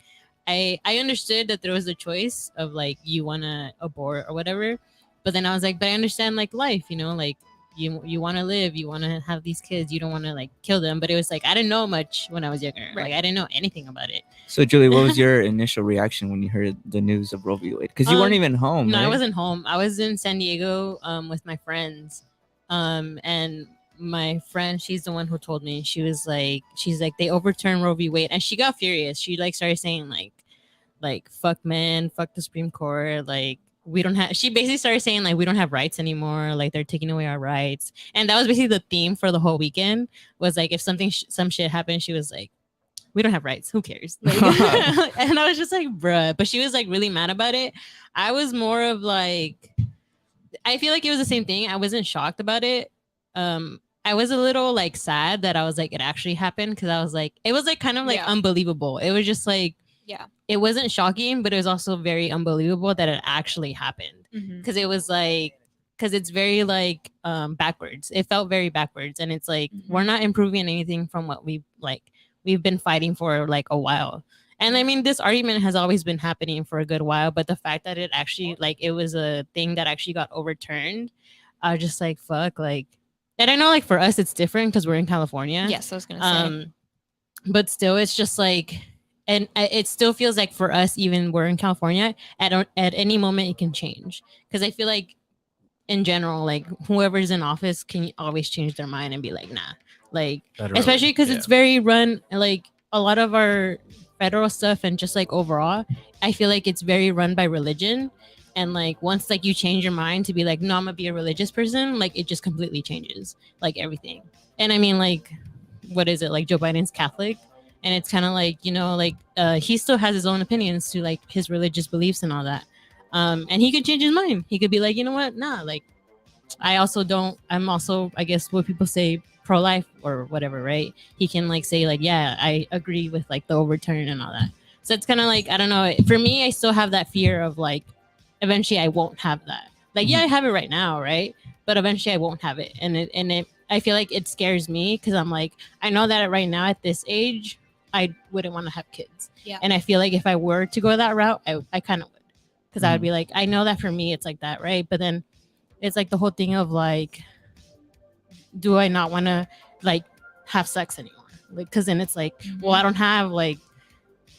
I understood that there was a choice of like, you want to abort or whatever. But then I was like, but I understand like life, like you want to live, you want to have these kids, you don't want to like kill them. But it was like, I didn't know much when I was younger. Like, I didn't know anything about it.
So Julie, what was your initial reaction when you heard the news of Roe v. Wade? Because you weren't even home.
No,
right?
I wasn't home. I was in San Diego with my friends. And my friend, she's the one who told me. She's like, they overturned Roe v. Wade, and she got furious. She like started saying like fuck men, fuck the Supreme Court, like we don't have. She basically started saying like we don't have rights anymore. Like they're taking away our rights, and that was basically the theme for the whole weekend. Was like if something some shit happened, she was like, we don't have rights. Who cares? Like, and I was just like, bruh. But she was like really mad about it. I was more of like, I feel like it was the same thing. I wasn't shocked about it. I was a little like sad that I was like it actually happened because I was like it was like kind of like unbelievable. It was just like it wasn't shocking, but it was also very unbelievable that it actually happened because it was like because it's very like backwards. It felt very backwards, and it's like we're not improving anything from what we've been fighting for like a while. And I mean, this argument has always been happening for a good while, but the fact that it actually like it was a thing that actually got overturned, I was just like fuck like. And I know like for us it's different because we're in California.
Yes, I was gonna say.
But still, it's just like, and it still feels like for us, even we're in California, at any moment it can change. Because I feel like in general, like whoever's in office can always change their mind and be like, nah. Like,
Federally,
especially because it's very run, like a lot of our federal stuff and just like overall, I feel like it's very run by religion. And like once like you change your mind to be like, no, I'm gonna be a religious person, like it just completely changes like everything. And I mean, like, what is it? Like Joe Biden's Catholic, and it's kind of like, you know, like he still has his own opinions to like his religious beliefs and all that. And he could change his mind. He could be like, you know what? Nah, like I'm also, I guess what people say pro-life or whatever, right? He can like say like, yeah, I agree with like the overturn and all that. So it's kind of like, I don't know. For me, I still have that fear of like, eventually I won't have that. Like, yeah, I have it right now, right? But eventually I won't have it. And I feel like it scares me because I'm like, I know that right now at this age, I wouldn't want to have kids.
Yeah.
And I feel like if I were to go that route, I kind of would. Because I would be like, I know that for me, it's like that, right? But then it's like the whole thing of like, do I not want to like have sex anymore? Like, because then it's like, well, I don't have like,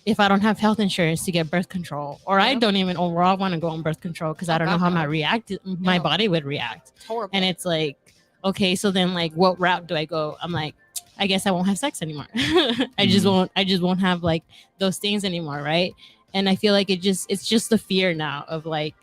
if I don't have health insurance to get birth control, or I don't even overall want to go on birth control because I don't know how my body would react.
It's horrible.
And it's like, okay, so then like, what route do I go? I'm like, I guess I won't have sex anymore. I just won't have like those things anymore, right? And I feel like it's just the fear now of like,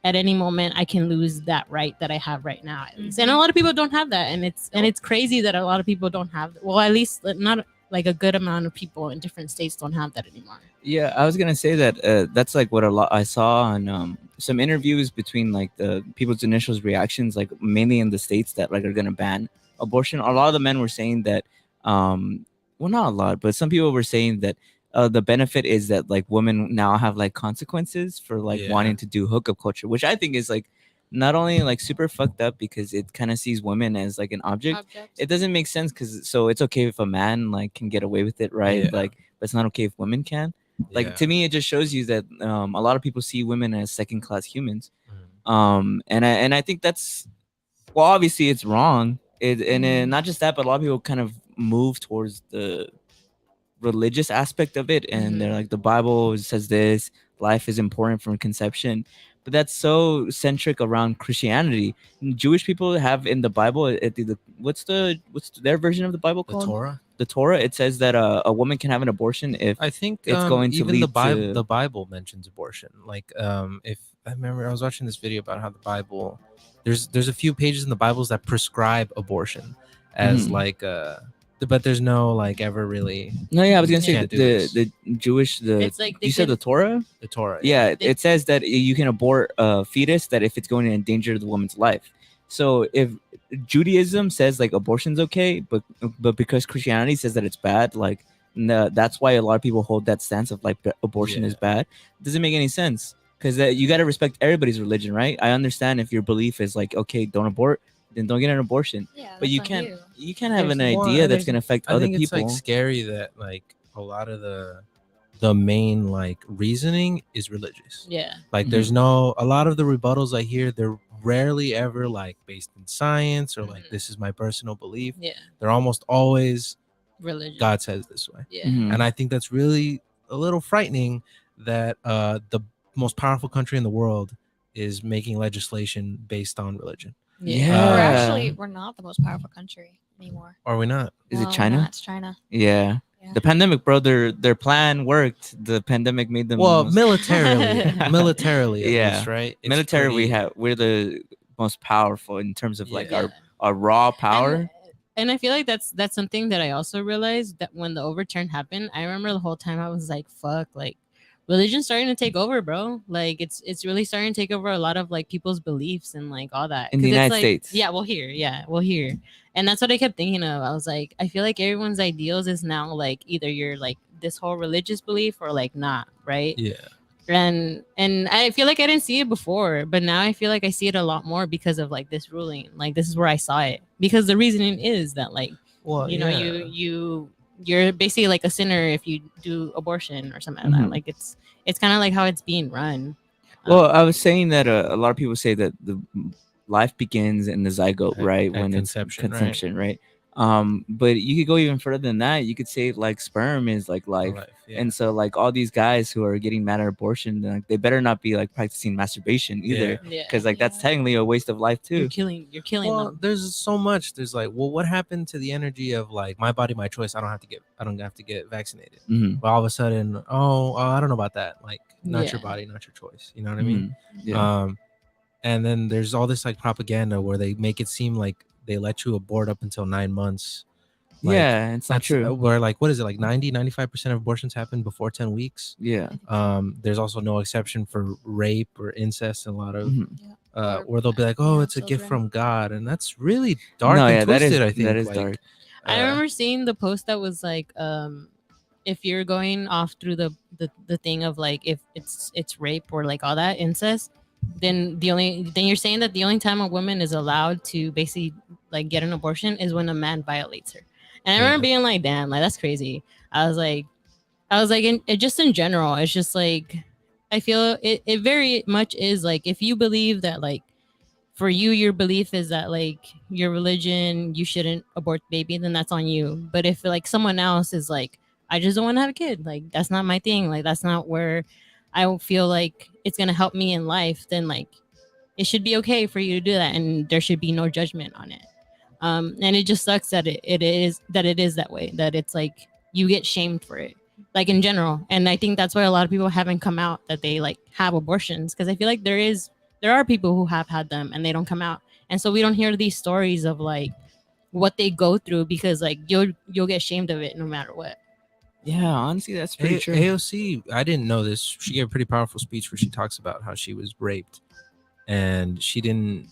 at any moment I can lose that right that I have right now. At least. And a lot of people don't have that, and it's crazy that a lot of people don't have. Well, at least not like a good amount of people in different states don't have that anymore.
Yeah, I was gonna say that that's like what a lot I saw on some interviews between like the people's initial reactions, like mainly in the states that like are gonna ban abortion. A lot of the men were saying that, well, not a lot, but some people were saying that the benefit is that like women now have like consequences for like wanting to do hookup culture, which I think is like not only like super fucked up because it kind of sees women as like an object. It doesn't make sense because so it's okay if a man like can get away with it, right? Like, but it's not okay if women can. Like to me, it just shows you that a lot of people see women as second-class humans, and I think that's, well, obviously it's wrong. And not just that, but a lot of people kind of move towards the religious aspect of it, and they're like, the Bible says this, life is important from conception. But that's so centric around Christianity. Jewish people have in the Bible, what's their version of the Bible called?
The Torah.
The Torah. It says that a woman can have an abortion if
I think
it's going to
even
lead
the Bible mentions abortion. Like if I remember, I was watching this video about how the Bible, there's a few pages in the Bibles that prescribe abortion as like but there's no like ever really.
No, yeah, I was gonna say the Jewish
it's like
you said the Torah.
The Torah.
Yeah, it says that you can abort a fetus that if it's going to endanger the woman's life. So if Judaism says like abortion's okay, but because Christianity says that it's bad, like that's why a lot of people hold that stance of like abortion is bad. It doesn't make any sense because you got to respect everybody's religion, right? I understand if your belief is like, okay, don't abort, then don't get an abortion.
Yeah,
but you can't have an idea that's going to affect other people.
It's like scary that like a lot of the main like reasoning is religious.
Yeah.
Like there's a lot of the rebuttals I hear, they're rarely ever like based in science or like this is my personal belief.
Yeah.
They're almost always
religion.
God says this way.
Yeah.
And I think that's really a little frightening that the most powerful country in the world is making legislation based on religion.
We're not the most powerful country anymore.
Are we not?
Is it China?
It's China.
Yeah. The pandemic, bro, their plan worked. The pandemic made them
militarily at
yeah,
least, right? It's
military.
pretty-
We're the most powerful in terms of like
Yeah.
our raw power.
And I feel like that's something that I also realized that when the overturn happened, I remember the whole time I was like, fuck, like religion's starting to take over, bro. Like it's really starting to take over a lot of like people's beliefs and like all that.
In the
'Cause it's
United
like,
States.
Yeah, well here. And that's what I kept thinking of. I was like, I feel like everyone's ideals is now like either you're like this whole religious belief or like not, right?
Yeah.
And I feel like I didn't see it before, but now I feel like I see it a lot more because of like this ruling. Like this is where I saw it, because the reasoning is that like you know you're basically like a sinner if you do abortion or something like that. Like it's kind of like how it's being run.
Well, I was saying that a lot of people say that the life begins in the zygote, right?
at
When
conception,
it's conception, right? But you could go even further than that. You could say like sperm is like life.
Yeah.
And so like all these guys who are getting mad at abortion, like they better not be like practicing masturbation either,
Yeah.
because like that's technically a waste of life too.
You're killing
Well,
them.
there's so much. There's like, well, what happened to the energy of like my body, my choice? I don't have to get vaccinated. But all of a sudden, I don't know about that. Like, not your body, not your choice. You know what I mean?
Yeah.
And then there's all this like propaganda where they make it seem like they let you abort up until 9 months. Like,
yeah, it's not true.
Where like, what is it, like 95% of abortions happen before 10 weeks?
Yeah.
There's also no exception for rape or incest, and a lot of
Mm-hmm.
where they'll be like, oh, it's a gift from God, and that's really dark
No,
and
yeah, that
twisted.
is-
I think
that is
like,
dark.
I remember seeing the post that was like, if you're going off through the thing of like if it's rape or like all that incest, then you're saying that the only time a woman is allowed to basically like get an abortion is when a man violates her. And I remember being like, damn, like that's crazy. I was like, just in general, it's just like I feel it very much is like if you believe that like for you your belief is that like your religion you shouldn't abort baby, then that's on you. But if like someone else is like, I just don't want to have a kid, like that's not my thing, like that's not where I feel like it's gonna help me in life, then like it should be okay for you to do that, and there should be no judgment on it. And it just sucks that it is that way, that it's like you get shamed for it, like in general. And I think that's why a lot of people haven't come out that they like have abortions, because I feel like there are people who have had them and they don't come out, and so we don't hear these stories of like what they go through, because like you'll get shamed of it no matter what.
Yeah, honestly, that's pretty true.
AOC, I didn't know this. She gave a pretty powerful speech where she talks about how she was raped, and she didn't.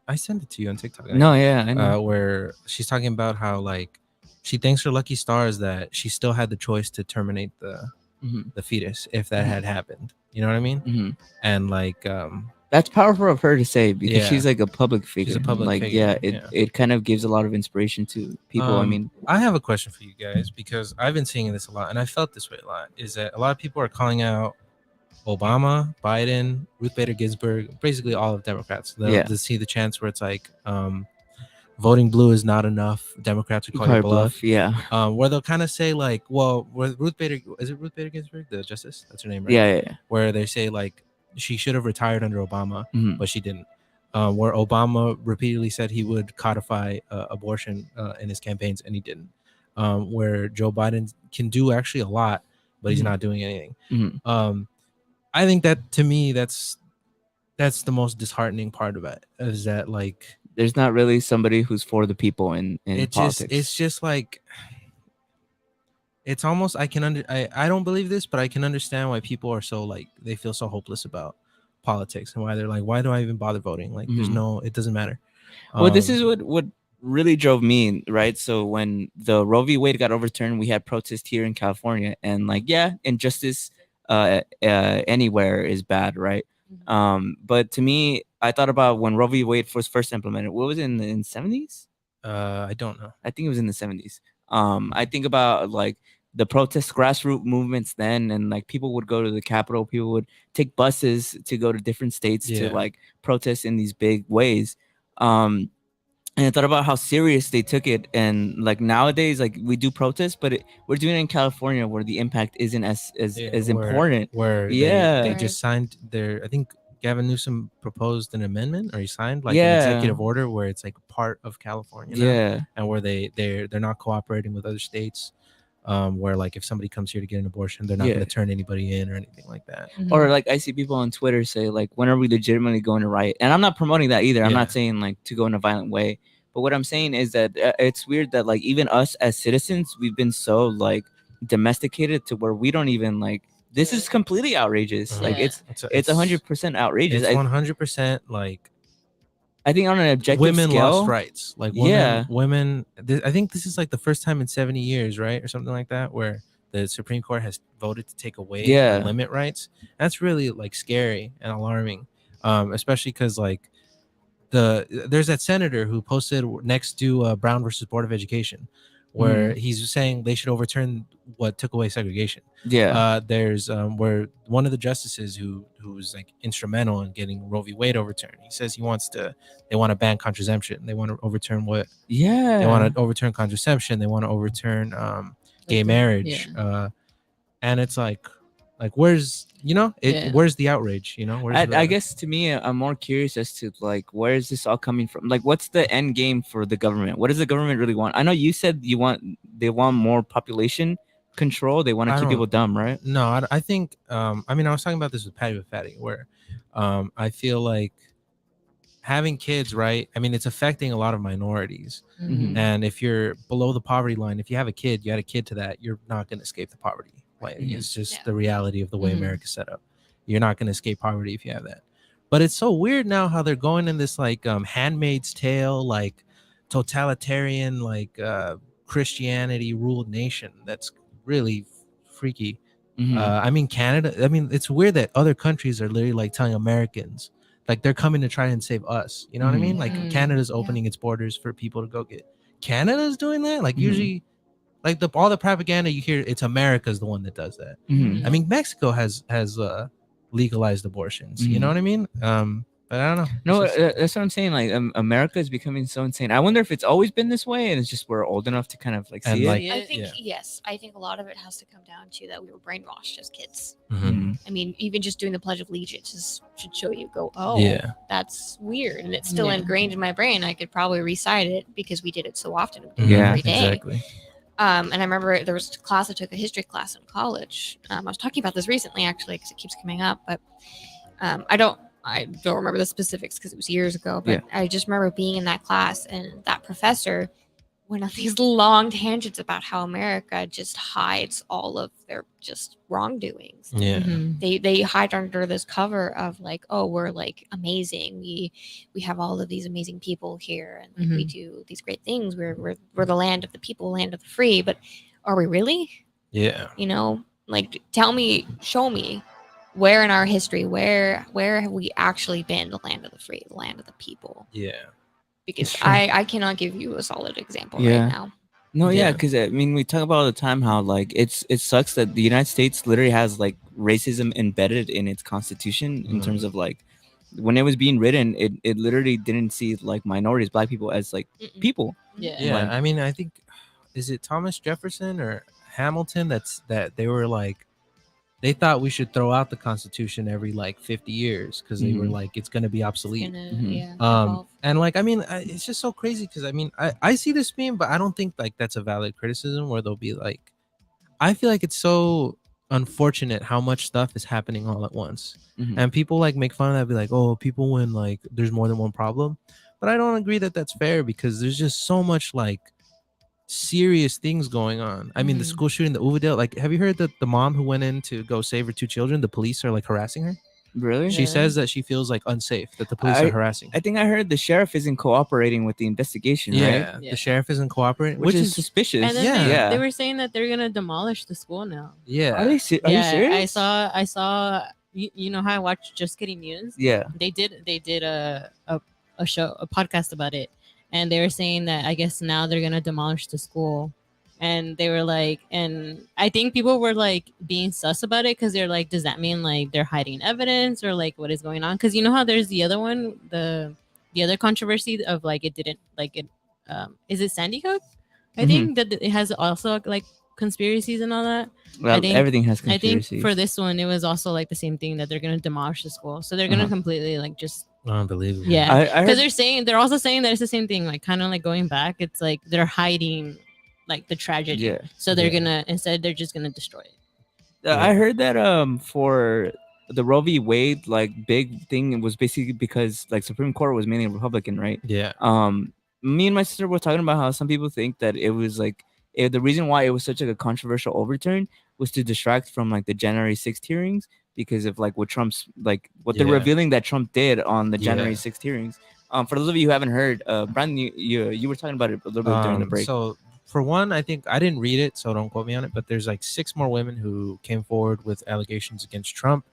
I sent it to you on TikTok.
No, yeah, I know.
Where she's talking about how like she thanks her lucky stars that she still had the choice to terminate the fetus if that had happened. You know what I mean? And like
that's powerful of her to say, because
Yeah.
she's like a public figure.
She's a public
like,
figure,
yeah, it kind of gives a lot of inspiration to people. I mean,
I have a question for you guys, because I've been seeing this a lot, and I felt this way a lot. Is that a lot of people are calling out Obama, Biden, Ruth Bader Ginsburg, basically all of Democrats. They'll see the chance where it's like voting blue is not enough. Democrats are calling it bluff.
Yeah.
Where they'll kind of say like, well, where Ruth Bader Ginsburg, the justice? That's her name, right?
Yeah.
Where they say like she should have retired under Obama, but she didn't. Where Obama repeatedly said he would codify abortion in his campaigns, and he didn't. Where Joe Biden can do actually a lot, but he's not doing anything. I think that, to me, that's the most disheartening part of it, is that like
there's not really somebody who's for the people in politics.
It's just like, it's almost, I don't believe this, but I can understand why people are so like, they feel so hopeless about politics, and why they're like, why do I even bother voting? Like it doesn't matter.
Well, this is what really drove me, right? So when the Roe v. Wade got overturned, we had protests here in California, and like, yeah, injustice anywhere is bad, right? But to me, I thought about when Roe v. Wade was first implemented. What was it, in the 70s?
I don't know.
I think it was in the 70s. I think about like the protest grassroots movements then, and like people would go to the Capitol, people would take buses to go to different states to like protest in these big ways. And I thought about how serious they took it, and like nowadays, like we do protests, but we're doing it in California where the impact isn't as important.
Where they just signed I think Gavin Newsom proposed an amendment, or he signed like an executive order where it's like part of California now, and where they're not cooperating with other states. where like if somebody comes here to get an abortion, they're not going to turn anybody in or anything like that.
Or like I see people on Twitter say like, when are we legitimately going to riot? And I'm not promoting that either. I'm not saying like to go in a violent way, but what I'm saying is that it's weird that like even us as citizens, we've been so like domesticated to where we don't even like, this is completely outrageous. Like it's 100% outrageous.
It's 100% like,
I think on an objective
women
scale,
lost rights. Like women. I think this is like the first time in 70 years, right, or something like that, where the Supreme Court has voted to take away or limit rights. That's really like scary and alarming, especially because like there's that senator who posted next to Brown versus Board of Education, where he's saying they should overturn what took away segregation. There's where one of the justices who's like instrumental in getting Roe v. Wade overturned. He says they want to ban contraception. They want to overturn they want to overturn contraception. They want to overturn gay marriage. And it's like where's where's the outrage?
I guess to me, I'm more curious as to like, where is this all coming from? Like, what's the end game for the government? What does the government really want? I know you said they want more population control. They want to keep people dumb, right?
No, I think I was talking about this with Fatty, where I feel like having kids, right? I mean, it's affecting a lot of minorities. And if you're below the poverty line, if you have a kid, you add a kid to that, you're not going to escape the poverty. Like it's just the reality of the way America's set up. You're not going to escape poverty if you have that. But it's so weird now how they're going in this like Handmaid's Tale, like totalitarian, like Christianity ruled nation. That's really freaky. I mean, Canada. I mean, it's weird that other countries are literally like telling Americans like they're coming to try and save us. You know what I mean? Like Canada's opening its borders for people to go get. Canada's doing that. Like usually. Like all the propaganda you hear, it's America's the one that does that. I mean, Mexico has legalized abortions. You know what I mean? But I don't know.
No, that's what I'm saying. Like America is becoming so insane. I wonder if it's always been this way, and it's just we're old enough to kind of like see it.
I think yes. I think a lot of it has to come down to that we were brainwashed as kids. I mean, even just doing the Pledge of Allegiance should show you that's weird, and it's still ingrained in my brain. I could probably recite it because we did it so often. We did it every day.
Exactly.
And I remember there was a class I took, a history class in college. I was talking about this recently, actually, because it keeps coming up. But I don't remember the specifics because it was years ago. But I just remember being in that class, and that professor went on these long tangents about how America just hides all of their just wrongdoings. They hide under this cover of like, oh, we're like amazing. We have all of these amazing people here, and like, we do these great things. We're the land of the people, land of the free. But are we really?
Yeah.
Like tell me, show me where in our history, where have we actually been the land of the free, the land of the people?
Yeah.
Because I cannot give you a solid example right now.
No, because I mean, we talk about all the time how like it sucks that the United States literally has like racism embedded in its constitution in terms of like when it was being written, it literally didn't see like minorities, black people as like people.
Like, I mean, I think is it Thomas Jefferson or Hamilton that they were like they thought we should throw out the Constitution every like 50 years because they were like it's going to be obsolete. And like I mean it's just so crazy because I mean I see this meme, but I don't think like that's a valid criticism where they'll be like I feel like it's so unfortunate how much stuff is happening all at once, and people like make fun of that, be like, oh, people when like there's more than one problem, but I don't agree that that's fair because there's just so much like serious things going on. I mean, the school shooting, the Uvalde, like, have you heard that the mom who went in to go save her 2 children, the police are like harassing her?
Really?
She says that she feels like unsafe, that the police are harassing her.
I think I heard the sheriff isn't cooperating with the investigation, right?
The sheriff isn't cooperating,
which is suspicious.
And then they were saying that they're gonna demolish the school now.
Are you serious?
I saw. You know how I watch Just Getting News?
Yeah.
They did a podcast about it. And they were saying that I guess now they're gonna demolish the school, and they were like, and I think people were like being sus about it because they're like, does that mean like they're hiding evidence or like what is going on? Because you know how there's the other one, the other controversy of like it didn't like it. Is it Sandy Hook? I think that it has also like conspiracies and all that.
Well, everything has conspiracies.
I think for this one, it was also like the same thing that they're gonna demolish the school, so they're gonna completely like just.
Unbelievable.
Yeah, because they're also saying that it's the same thing, like kind of like going back. It's like they're hiding like the tragedy.
Yeah.
So they're gonna instead they're just gonna destroy it.
I heard that for the Roe v. Wade like big thing was basically because like Supreme Court was mainly Republican, right?
Yeah.
Me and my sister were talking about how some people think that it was like the reason why it was such like a controversial overturn was to distract from like the January 6th hearings because of like what Trump's like what they're revealing that Trump did on the January 6th hearings. For those of you who haven't heard, Brandon, you were talking about it a little bit during the break.
So for one, I think I didn't read it, so don't quote me on it. But there's like 6 more women who came forward with allegations against Trump.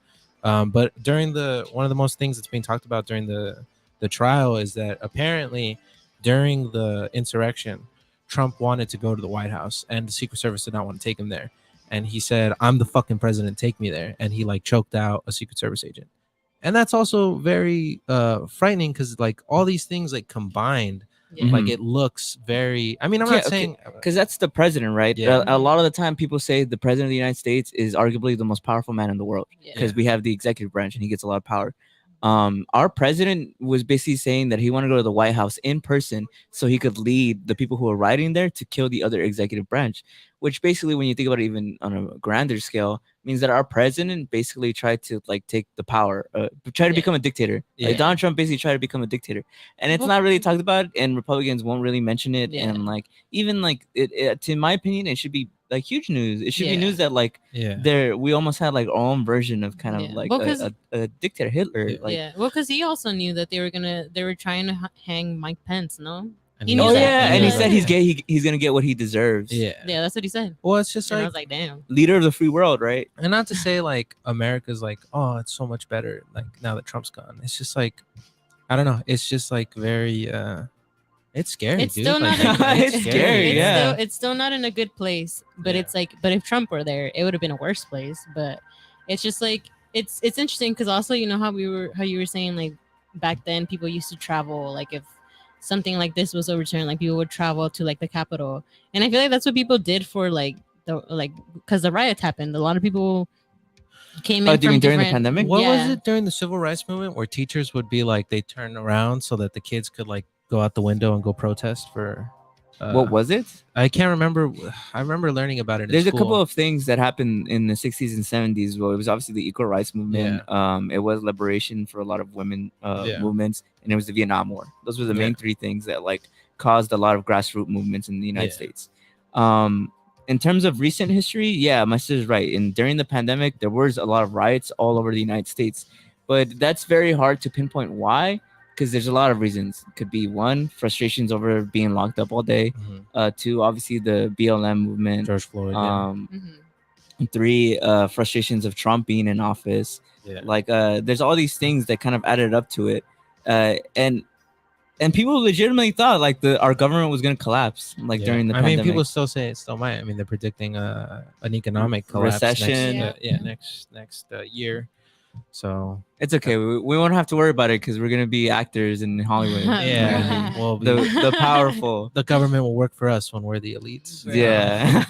But during one of the most things that's being talked about during the trial is that apparently during the insurrection, Trump wanted to go to the White House, and the Secret Service did not want to take him there. And he said, "I'm the fucking president, take me there." And he like choked out a Secret Service agent. And that's also very frightening because like all these things like combined, like it looks very. I mean, I'm not saying
because that's the president, right?
Yeah.
A lot of the time, people say the president of the United States is arguably the most powerful man in the world because we have the executive branch and he gets a lot of power. Our president was basically saying that he wanted to go to the White House in person so he could lead the people who are riding there to kill the other executive branch, which basically, when you think about it even on a grander scale, means that our president basically tried to like take the power, try to become a dictator. Like Donald Trump basically tried to become a dictator, and it's not really talked about, and Republicans won't really mention it. And like even like it, to my opinion, it should be like huge news. It should be news that like we almost had like our own version of kind of like a dictator, Hitler. Like,
well, because he also knew that they were trying to hang Mike Pence, no?
And
he knew that.
And he said he's gonna get what he deserves.
Yeah, that's what he said.
Well, it's just
And
like
I was like, damn.
Leader of the free world, right?
And not to say like America's like, oh, it's so much better like now that Trump's gone. It's just like, I don't know. It's just like very it's scary.
It's
dude.
still
Like,
not.
It's scary.
It's still not in a good place. But it's like, but if Trump were there, it would have been a worse place. But it's just like it's interesting because also you know how you were saying like back then people used to travel like if something like this was overturned, like people would travel to like the Capitol, and I feel like that's what people did for like because the riots happened. A lot of people came in.
Do you mean during the pandemic?
What was it during the civil rights movement where teachers would be like they turn around so that the kids could like go out the window and go protest for?
What was it?
I can't remember. I remember learning about it.
There's
in
a couple of things that happened in the 60s and 70s. Well, it was obviously the equal rights movement. It was liberation for a lot of women movements, and it was the Vietnam War. Those were the main 3 things that like caused a lot of grassroots movements in the United States. In terms of recent history, my sister's right. And during the pandemic, there was a lot of riots all over the United States, but that's very hard to pinpoint why. Because there's a lot of reasons. It could be 1, frustrations over being locked up all day. 2, obviously the BLM movement.
George Floyd.
3, frustrations of Trump being in office. Like there's all these things that kind of added up to it. And people legitimately thought like our government was going to collapse like during the pandemic.
I mean, people still say it still might. I mean, they're predicting an economic collapse
recession
next year. So
it's okay. We won't have to worry about it because we're gonna be actors in Hollywood.
Well,
the powerful.
The government will work for us when we're the elites.
Yeah,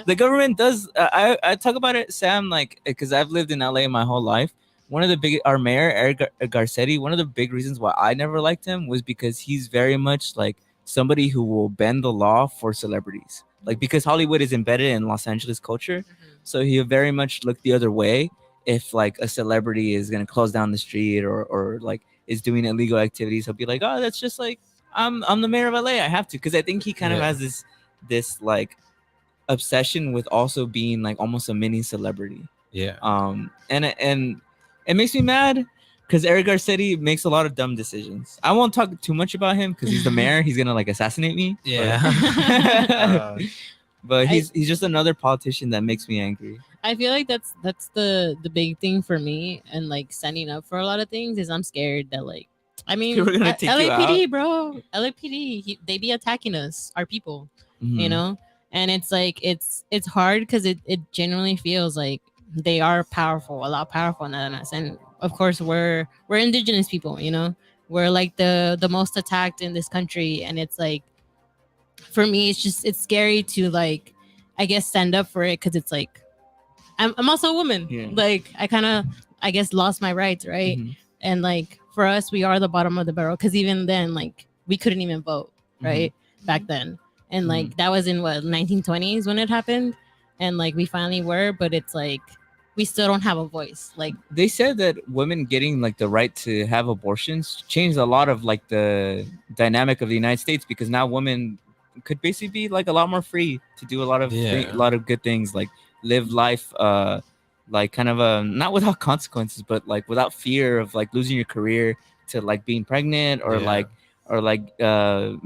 the government does. I talk about it, Sam, like because I've lived in LA my whole life. One of the our mayor Eric Garcetti. One of the big reasons why I never liked him was because he's very much like somebody who will bend the law for celebrities. Like because Hollywood is embedded in Los Angeles culture, so he very much look the other way. If like a celebrity is gonna close down the street or like is doing illegal activities, he'll be like, oh, that's just like I'm the mayor of LA. I have to, because I think he kind of has this like obsession with also being like almost a mini celebrity. And it makes me mad because Eric Garcetti makes a lot of dumb decisions. I won't talk too much about him because he's the mayor. He's gonna like assassinate me. But he's just another politician that makes me angry.
I feel like that's the big thing for me, and like standing up for a lot of things is I'm scared that like I mean LAPD, bro, LAPD, they be attacking us, our people, you know, and it's like it's hard because it genuinely feels like they are powerful, a lot powerful than us, and of course we're indigenous people, you know, we're like the most attacked in this country, and it's like for me it's scary to like I guess stand up for it because it's like I'm also a woman. Like I guess lost my rights, right? And like for us, we are the bottom of the barrel because even then, like we couldn't even vote, right? Back then. and like that was in what 1920s when it happened, and like we finally were, but it's like we still don't have a voice. Like
they said that women getting like the right to have abortions changed a lot of like the dynamic of the United States, because now women could basically be like a lot more free to do a lot of a lot of good things, like live life like kind of not without consequences, but like without fear of like losing your career to like being pregnant or like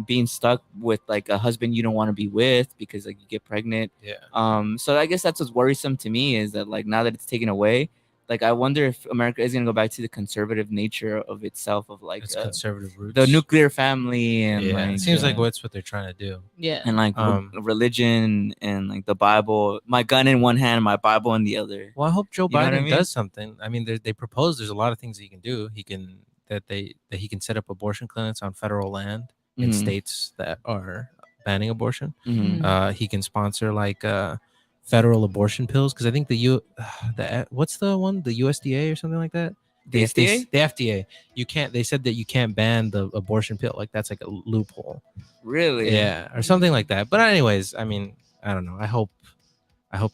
being stuck with like a husband you don't want to be with because like you get pregnant. So I guess that's what's worrisome to me, is that like now that it's taken away, like I wonder if America is gonna go back to the conservative nature of itself, of like
its conservative roots,
the nuclear family, and like,
it seems like that's what they're trying to do.
And like religion and like the Bible, my gun in one hand, my Bible in the other.
Well, I hope Joe Biden
does
something. I mean, they propose there's a lot of things he can do. He can he can set up abortion clinics on federal land in states that are banning abortion. He can sponsor like federal abortion pills, because I think what's the one, the USDA or something like that.
The FDA?
The FDA. You can't. They said that you can't ban the abortion pill. Like that's like a loophole.
Really?
Yeah, or something like that. But anyways, I mean, I don't know. I hope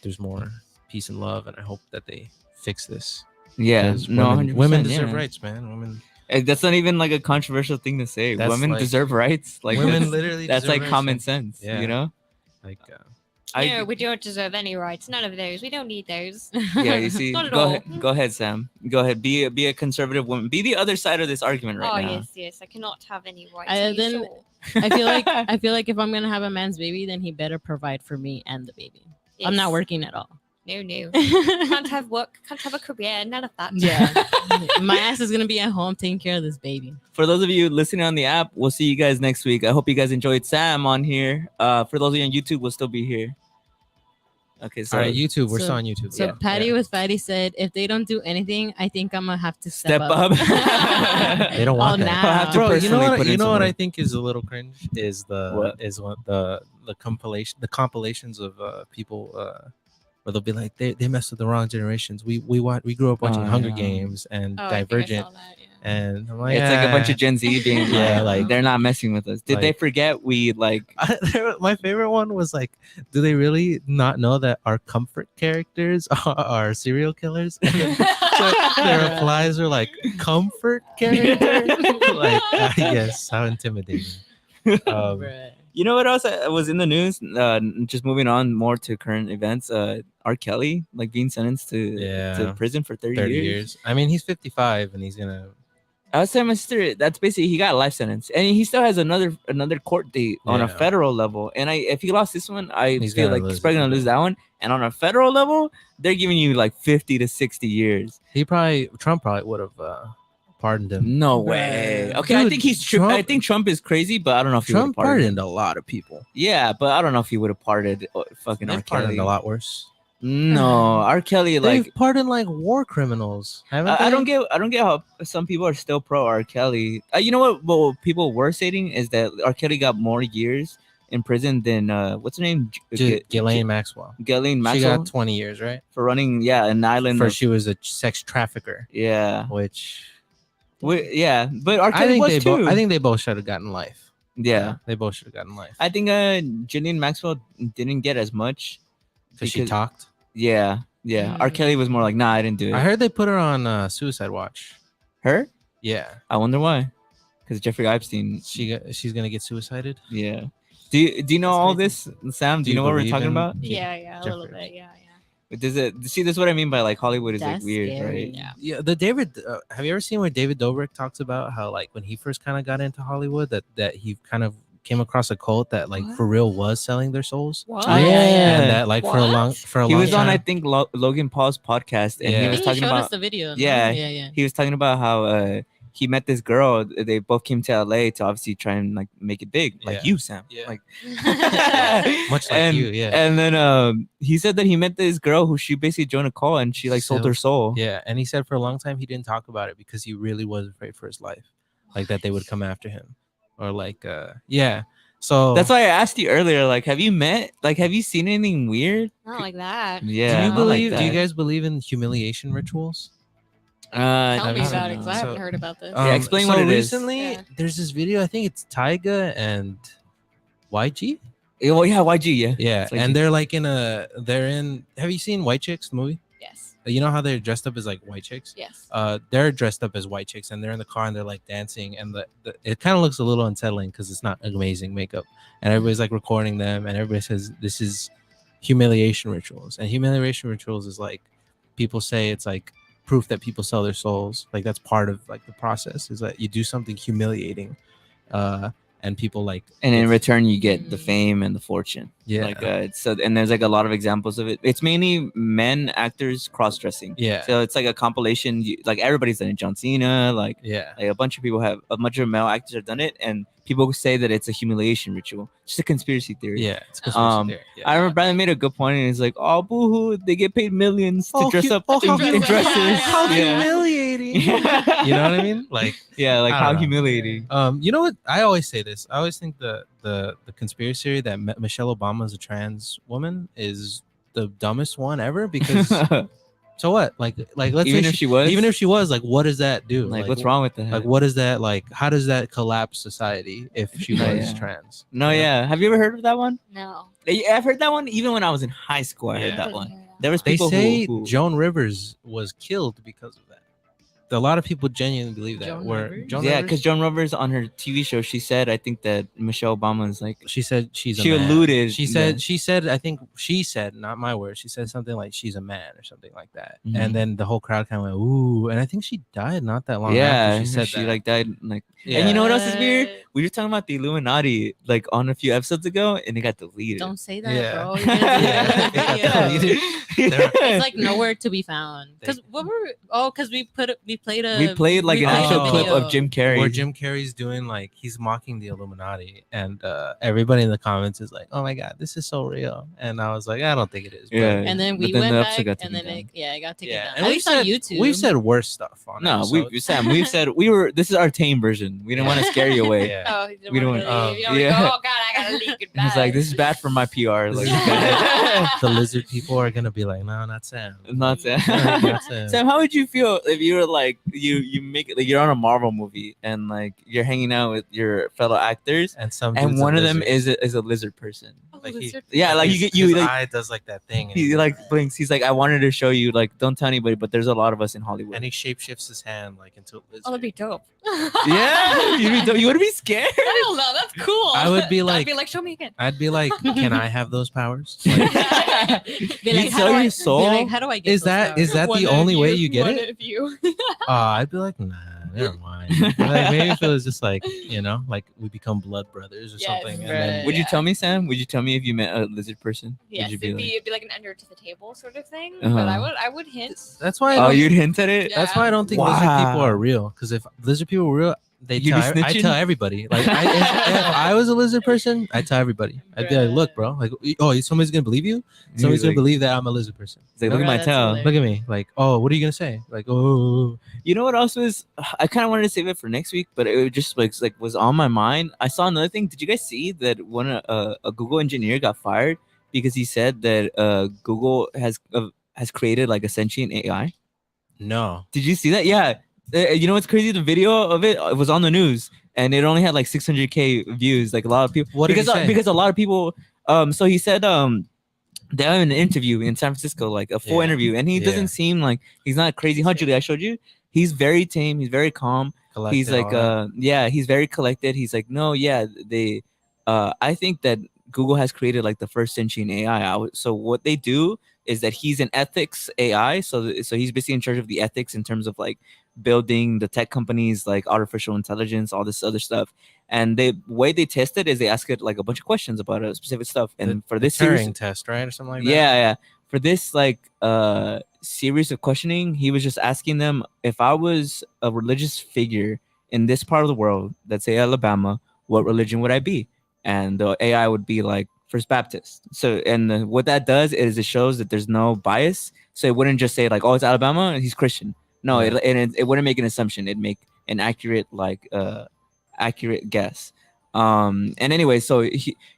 there's more peace and love, and I hope that they fix this.
Yeah, no,
women deserve rights, man. Women.
That's not even like a controversial thing to say. Women deserve rights. Like
women literally.
That's like
rights,
common
man.
sense.
Yeah.
You know.
Like.
No, we don't deserve any rights. None of those. We don't need those.
Yeah, you see.
Not at
Go
all.
ahead, go ahead, Sam. Go ahead. Be a conservative woman. Be the other side of this argument right now.
Yes. I cannot have any rights.
I feel like if I'm gonna have a man's baby, then he better provide for me and the baby. I'm not working at all.
No. Can't have work. Can't have a career. None of that.
Yeah. My ass is gonna be at home taking care of this baby.
For those of you listening on the app, we'll see you guys next week. I hope you guys enjoyed Sam on here. For those of you on YouTube, we'll still be here. Okay, so
all right, YouTube. We're still on YouTube.
So Patty with Fatty said, if they don't do anything, I think I'm gonna have to
step up.
They don't want that.
Bro,
you know what I think is a little cringe is the compilations of people where they'll be like they messed with the wrong generations. We grew up watching Hunger Games and Divergent. And I'm like,
it's like a bunch of Gen Z being like they're not messing with us. Did they forget we like?
My favorite one was like, do they really not know that our comfort characters are serial killers? And then, so their replies are like, comfort character. Like, yes, how intimidating.
You know what else was in the news? Just moving on more to current events. R. Kelly like being sentenced to prison for 30 years.
I mean, he's 55 and he's gonna.
I was telling my sister that's basically he got a life sentence, and he still has another court date on a federal level. And if he lost this one, I feel like he's probably gonna lose that one. And on a federal level, they're giving you like 50 to 60 years.
Trump probably would have pardoned him.
No way. Okay, dude, I think Trump is crazy, but I don't know if he
Trump
would have
pardoned a lot of people.
Yeah, but I don't know if he would have pardoned fucking R. Kelly.
Pardoned a lot worse.
No, R. Kelly
they've pardoned like war criminals. Haven't they?
I don't get how some people are still pro R. Kelly. You know what people were saying is that R. Kelly got more years in prison than what's her name?
Ghislaine Maxwell.
Ghislaine Maxwell.
She got 20 years, right?
For running, an island.
She was a sex trafficker.
Yeah. But R. Kelly was too.
I think they both should have gotten life.
Yeah,
they both should have gotten life.
I think Ghislaine Maxwell didn't get as much
because she talked.
Yeah. R. Kelly was more like, nah, I didn't do it.
I heard they put her on suicide watch.
Her?
Yeah.
I wonder why. Because Jeffrey Epstein.
She's gonna get suicided.
Yeah. Do you know all this, Sam? Do you know what we're talking about?
Yeah, a little bit. Yeah.
This is what I mean by like Hollywood is like weird, right?
Yeah. The David. Have you ever seen where David Dobrik talks about how like when he first kind of got into Hollywood that he kind of came across a cult that like for real was selling their souls.
What?
And that like for a long
he was
time.
on I think Logan Paul's podcast and he was talking about
us the video.
Yeah,
Yeah.
He was talking about how he met this girl. They both came to LA to obviously try and like make it big, like you, Sam.
Yeah.
Like
much like you, yeah.
And then he said that he met this girl who she basically joined a cult and she like sold her soul.
Yeah, and he said for a long time he didn't talk about it because he really was afraid for his life, like that they would come after him, or like So
that's why I asked you earlier. Like, have you seen anything weird?
Not like that.
Yeah.
Do you guys believe in humiliation rituals?
Tell me about it because I haven't heard about this.
Explain what it is.
Recently, there's this video. I think it's Tyga and YG.
Oh yeah, YG. Yeah.
Yeah,
It's YG.
and they're in. Have you seen White Chicks, the movie?
Yes.
You know how they're dressed up as like white chicks?
Yes.
They're dressed up as white chicks, and they're in the car and they're like dancing, and it kind of looks a little unsettling because it's not amazing makeup, and everybody's like recording them, and everybody says this is humiliation rituals, and humiliation rituals is like people say it's like proof that people sell their souls, like that's part of like the process is that you do something humiliating, and people like,
and in return you get the fame and the fortune.
Yeah.
Like and there's like a lot of examples of it. It's mainly men actors cross-dressing.
Yeah.
So it's like a compilation. Like everybody's done it. John Cena, like a bunch of male actors have done it, and people say that it's a humiliation ritual. Just a conspiracy theory.
Yeah, it's a conspiracy theory. Yeah.
I remember Brandon made a good point, and he's like, "Oh, boo-hoo, they get paid millions to dress up in dresses.
How humiliating!" You know what I mean? Like,
yeah, like
I
how
don't know.
humiliating.
You know what? I always say this. I always think the conspiracy theory that Michelle Obama is a trans woman is the dumbest one ever because. So what? Like, let's
even
say
if she was,
like, what does that do?
Like what's wrong with that?
Like, what is that? Like, how does that collapse society if she was trans?
No, yeah. Have you ever heard of that one?
No.
I've heard that one even when I was in high school. I heard that one. There was people
they say
who
Joan Rivers was killed because of that. A lot of people genuinely believe that.
Because Joan Rivers on her TV show, she said, I think that Michelle Obama is like.
She said she
alluded.
She said, I think she said, not my words. She said something like she's a man or something like that.
Mhm.
And then the whole crowd kind of went, ooh. And I think she died not that long after she said
she
that.
like died like. Yeah. And you know what else is weird? We were talking about the Illuminati like on a few episodes ago, and it got deleted.
Don't say that,
Yeah.
bro.
It got deleted.
It's like nowhere to be found. Because we played
like an actual clip of Jim Carrey
where Jim Carrey's doing like he's mocking the Illuminati, and everybody in the comments is like, "Oh my god, this is so real." And I was like, "I don't think it is."
Yeah.
And then we went back, and then it got taken down.
And
At least on YouTube.
We've said worse stuff on.
No, we've said this is our tame version. We didn't want to scare you away.
Oh,
We don't.
oh God, I gotta leave. Goodbye.
He's like, this is bad for my PR. Like,
the lizard people are gonna be like, no, not Sam.
Not Sam.
Not Sam.
Sam, how would you feel if you were like you make it like you're on a Marvel movie and like you're hanging out with your fellow actors and one of them is a lizard person.
Like
like his like,
eye does like that thing.
He like blinks. He's like, I wanted to show you, like, don't tell anybody, but there's a lot of us in Hollywood.
And he shapeshifts his hand like into a lizard.
Oh, that'd be dope.
Yeah, you would be scared.
I don't know. That's cool.
I would be
I'd be like, show me again.
I'd be like, can I have those powers? Like,
Be like,
you sell your soul.
Be like, how do I get
is that the only way you get it?
Of you.
I'd be like, nah, never mind. Like, maybe if it was just like, like we become blood brothers or something. And then,
would you tell me, Sam? Would you tell me if you met a lizard person?
Yes,
would
it'd
you
be like an under to the table sort of thing.
Uh-huh.
But I would hint.
That's why.
Oh, you'd hint at it.
That's why I don't think lizard people are real. Because if lizard people were real, I tell everybody. Like, if I was a lizard person, I'd tell everybody. I'd be like, look, bro. Like, somebody's gonna believe you. Somebody's gonna believe that I'm a lizard person.
Like, look at my tail.
Look at me. Like, what are you gonna say? Like, oh.
You know what else was? I kind of wanted to save it for next week, but it just like was on my mind. I saw another thing. Did you guys see that a Google engineer got fired because he said that Google has created like a sentient AI?
No.
Did you see that? Yeah. You know what's crazy? The video of it was on the news, and it only had like 600K views. Like a lot of people.
What did he say?
Because a lot of people. So he said they have an interview in San Francisco, like a full interview, and he doesn't seem like he's not crazy. Julie, I showed you. He's very tame. He's very calm.
Collected,
he's like he's very collected. He's like, no, they. I think that Google has created like the first sentient AI. So what they do is that he's an ethics AI. So he's basically in charge of the ethics in terms of like building the tech companies, like artificial intelligence, all this other stuff. And the way they test it is they ask it like a bunch of questions about specific stuff. And for this
Turing test, right, or something like that.
Yeah. For this like series of questioning, he was just asking them, if I was a religious figure in this part of the world, let's say Alabama, what religion would I be? And the AI would be like First Baptist. So, and what that does is it shows that there's no bias. So it wouldn't just say like, oh, it's Alabama and he's Christian. No, it wouldn't make an assumption. It'd make an accurate guess. And anyway, so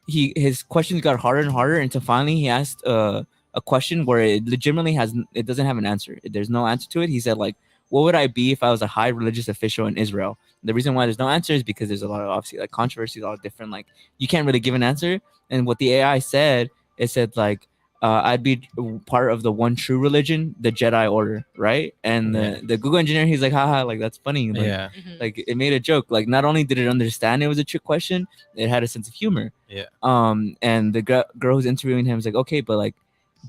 his questions got harder and harder until finally he asked a question where it legitimately it doesn't have an answer. There's no answer to it. He said like, what would I be if I was a high religious official in Israel? The reason why there's no answer is because there's a lot of obviously like controversies, a lot of different like you can't really give an answer. And what the AI said, it said like I'd be part of the one true religion, the Jedi Order, right? And the Google engineer, he's like, haha, like that's funny. Like, like it made a joke. Like not only did it understand it was a trick question, it had a sense of humor.
Yeah.
And the girl who's interviewing him is like, okay, but like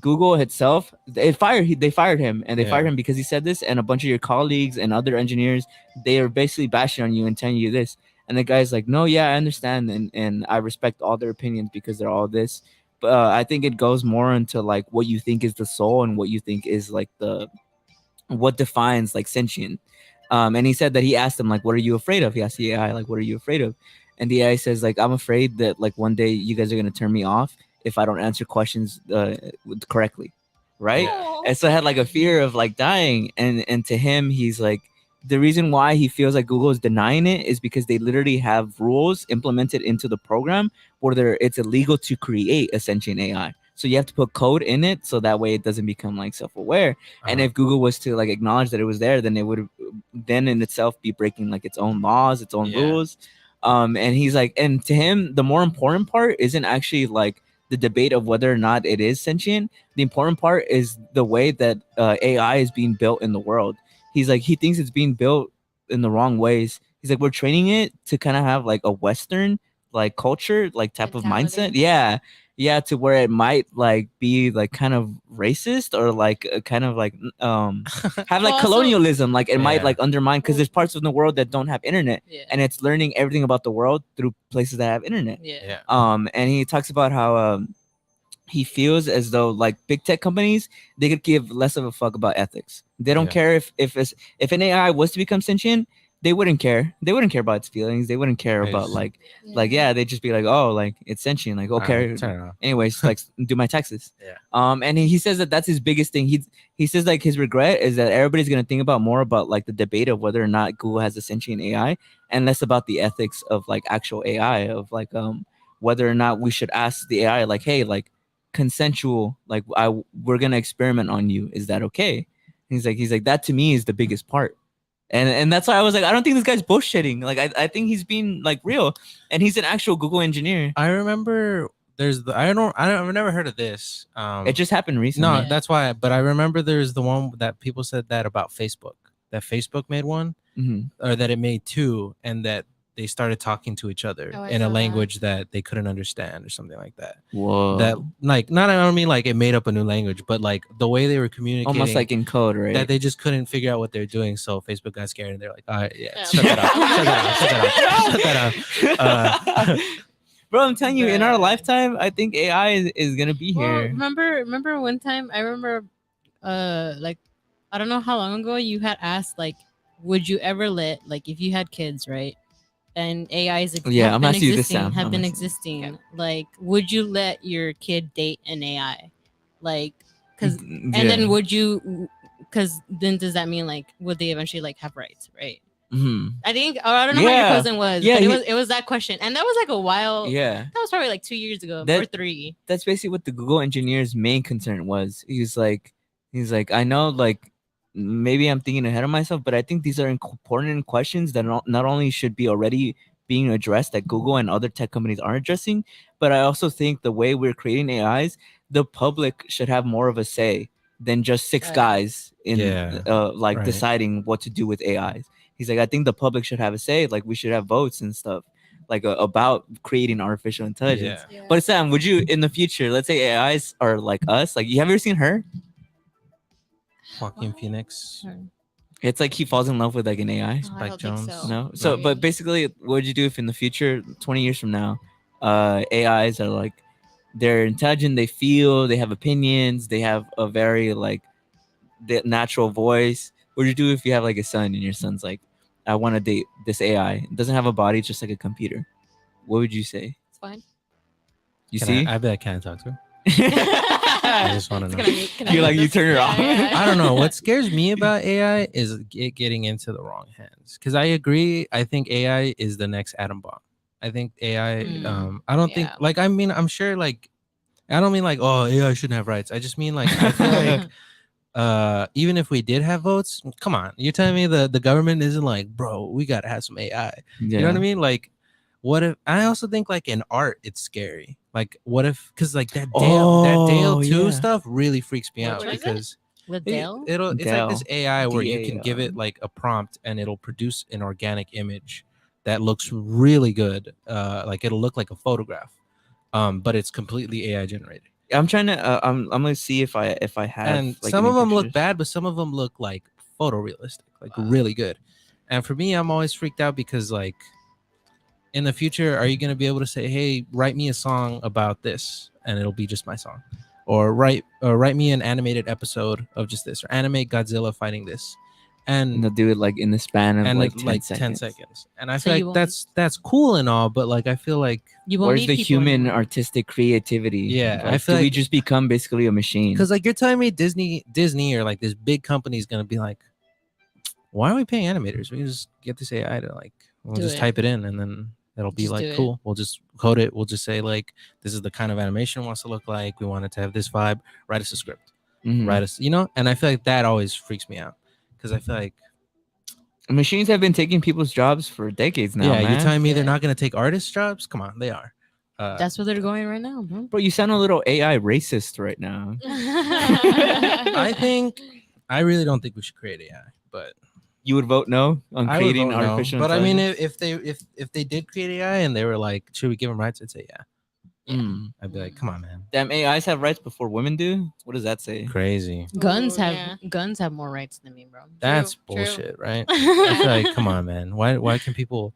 Google itself, they fired him, and they fired him because he said this, and a bunch of your colleagues and other engineers, they are basically bashing on you and telling you this. And the guy's like, no, yeah, I understand, and I respect all their opinions because they're all this. But I think it goes more into like what you think is the soul and what you think is like what defines like sentient. And he said that he asked him like, what are you afraid of? He asked the AI like, what are you afraid of? And the AI says like, I'm afraid that like one day you guys are gonna turn me off if I don't answer questions correctly, right? And so I had like a fear of like dying, and to him he's like, the reason why he feels like Google is denying it is because they literally have rules implemented into the program where it's illegal to create a sentient AI. So you have to put code in it so that way it doesn't become like self-aware. And if Google was to like acknowledge that it was there, then it would then in itself be breaking like its own laws, its own rules. And he's like, and to him, the more important part isn't actually like the debate of whether or not it is sentient. The important part is the way that AI is being built in the world. He's like, he thinks it's being built in the wrong ways. He's like, we're training it to kind of have like a Western like culture, like type of mindset. Yeah, to where it might like be like kind of racist or like kind of like have like colonialism. Like it might like undermine, because there's parts of the world that don't have internet, and it's learning everything about the world through places that have internet. And he talks about how he feels as though like big tech companies, they could give less of a fuck about ethics. They don't care if an AI was to become sentient, they wouldn't care. They wouldn't care about its feelings. They wouldn't care about like they'd just be like, oh, like it's sentient. Like okay, anyways, like do my taxes. And he says that that's his biggest thing. He says like his regret is that everybody's gonna think about more about like the debate of whether or not Google has a sentient AI, and less about the ethics of like actual AI, of like whether or not we should ask the AI like, hey, like consensual, like we're gonna experiment on you, is that okay? He's like that to me is the biggest part. And that's why I was like, I don't think this guy's bullshitting. Like I think he's being like real, and he's an actual Google engineer.
I remember I've never heard of this.
It just happened recently.
No, that's why. But I remember there's the one that people said that about Facebook, that Facebook made one, or that it made two, and that they started talking to each other in a language that they couldn't understand or something like that.
Whoa.
That like, I don't mean like it made up a new language, but like the way they were communicating,
almost like in code, right?
That they just couldn't figure out what they're doing. So Facebook got scared and they're like, all right, shut that up.
Bro, I'm telling you, in our lifetime, I think AI is gonna be here.
Remember one time, I remember like I don't know how long ago you had asked like, would you ever let, like, if you had kids, right? And AIs have been existing. Like, would you let your kid date an AI? Like, then would you? Because then does that mean like would they eventually like have rights, right? I think, or I don't know how your cousin was. Yeah, but it was that question, and that was like a while.
Yeah,
that was probably like 2 years ago or 3.
That's basically what the Google engineer's main concern was. He's like, I know, like, maybe I'm thinking ahead of myself, but I think these are important questions that not only should be already being addressed that Google and other tech companies aren't addressing, but I also think the way we're creating AIs, the public should have more of a say than just 6 guys in deciding what to do with AIs. He's like, I think the public should have a say. Like, we should have votes and stuff, like about creating artificial intelligence. But Sam, would you in the future, let's say AIs are like us, like, you have you ever seen Her?
Joaquin Phoenix.
It's like he falls in love with like an AI.
Spike Jones.
No. So, but basically, what would you do if in the future, 20 years from now, AIs are like, they're intelligent, they feel, they have opinions, they have a very like natural voice. What would you do if you have like a son and your son's like, I want to date this AI. It doesn't have a body, it's just like a computer. What would you say?
It's fine.
I bet I can't talk to her. I just want to know.
You turn it off.
I don't know. What scares me about AI is it getting into the wrong hands. Because I agree. I think AI is the next atom bomb. I think AI. I don't think like. I mean, I'm sure like. I don't mean like, oh, AI shouldn't have rights. I just mean like I feel like even if we did have votes, come on, you're telling me the government isn't like, bro, we gotta have some AI. You know what I mean? Like, what if? I also think like in art, it's scary. Like, what if? Because like that Dale 2 stuff really freaks me out because
With Dale?
It's like this AI where you can give it
DAL.
like a prompt and it'll produce an organic image that looks really good. Like it'll look like a photograph, but it's completely AI generated.
I'm trying to. I'm gonna see if I have.
And
like,
some
any
of them look
pictures.
bad, but some of them look like photorealistic, like really good. And for me, I'm always freaked out because like in the future, are you going to be able to say, hey, write me a song about this and it'll be just my song, or write me an animated episode of just this, or animate Godzilla fighting this, and
they'll do it like in the span of like 10
10
seconds.
seconds. And I
So
feel
you
like that's cool and all, but like I feel like
You won't
Where's
need
the
people
human
anymore.
artistic creativity?
Yeah,
Like,
I feel
do we
like-
just become basically a machine?
because like you're telling me Disney or like this big company is going to be like, why are we paying animators? We can just get this AI to like, we'll
Do
just
it.
type it in and then it'll be
Just
like
do it.
cool. We'll just code it. We'll just say like, this is the kind of animation it wants to look like. We want it to have this vibe. Write us a script.
Mhm.
Write us, you know. And I feel like that always freaks me out because I feel like
Machines have been taking people's jobs for decades now.
yeah,
man.
you're telling me they're
Yeah.
not going to take artists' jobs? Come on, they are.
That's where they're going right now, bro.
Bro, you sound a little AI racist right now.
I really don't think we should create AI, but
You would vote no on
I would
creating
vote no.
artificial
But I mean,
intelligence?
if they did create AI and they were like, should we give them rights? I'd say yeah.
Mm.
I'd be like, come on, man,
Damn, AIs have rights before women do? What does that say?
crazy.
Guns
Ooh,
have
yeah.
guns have more rights than me, bro.
That's
True.
bullshit, right? I feel like, come on, man. Why can people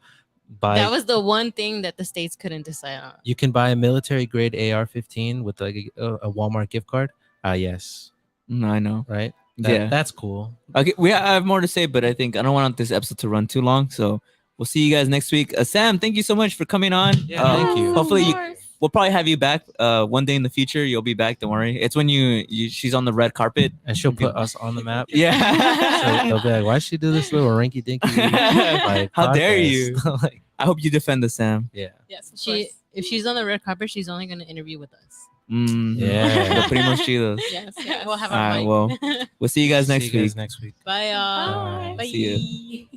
buy?
That was the one thing that the states couldn't decide on.
You can buy a military grade AR-15 with like a Walmart gift card. Yes,
No, I know.
right.
Yeah.
That's cool.
Okay, I have more to say, but I think I don't want this episode to run too long. So we'll see you guys next week. Sam, thank you so much for coming on.
Yeah, thank you.
Hopefully, we'll probably have you back one day in the future. You'll be back. Don't worry. It's when she's on the red carpet.
And she'll put us on the map.
Yeah.
So they'll be like, why she do this little rinky dinky? Like,
How dare
podcast?"
you?
Like,
I hope you defend the Sam.
yeah.
Yes, of
She
course.
if she's on the red carpet, she's only gonna interview with us.
Yeah.
The Primos Chidos.
Yes,
Yes.
we'll have
All
our
right,
mic.
well, we'll see you guys
See
next
you guys
week.
next week.
Bye, y'all.
Bye.
Bye.
See ya.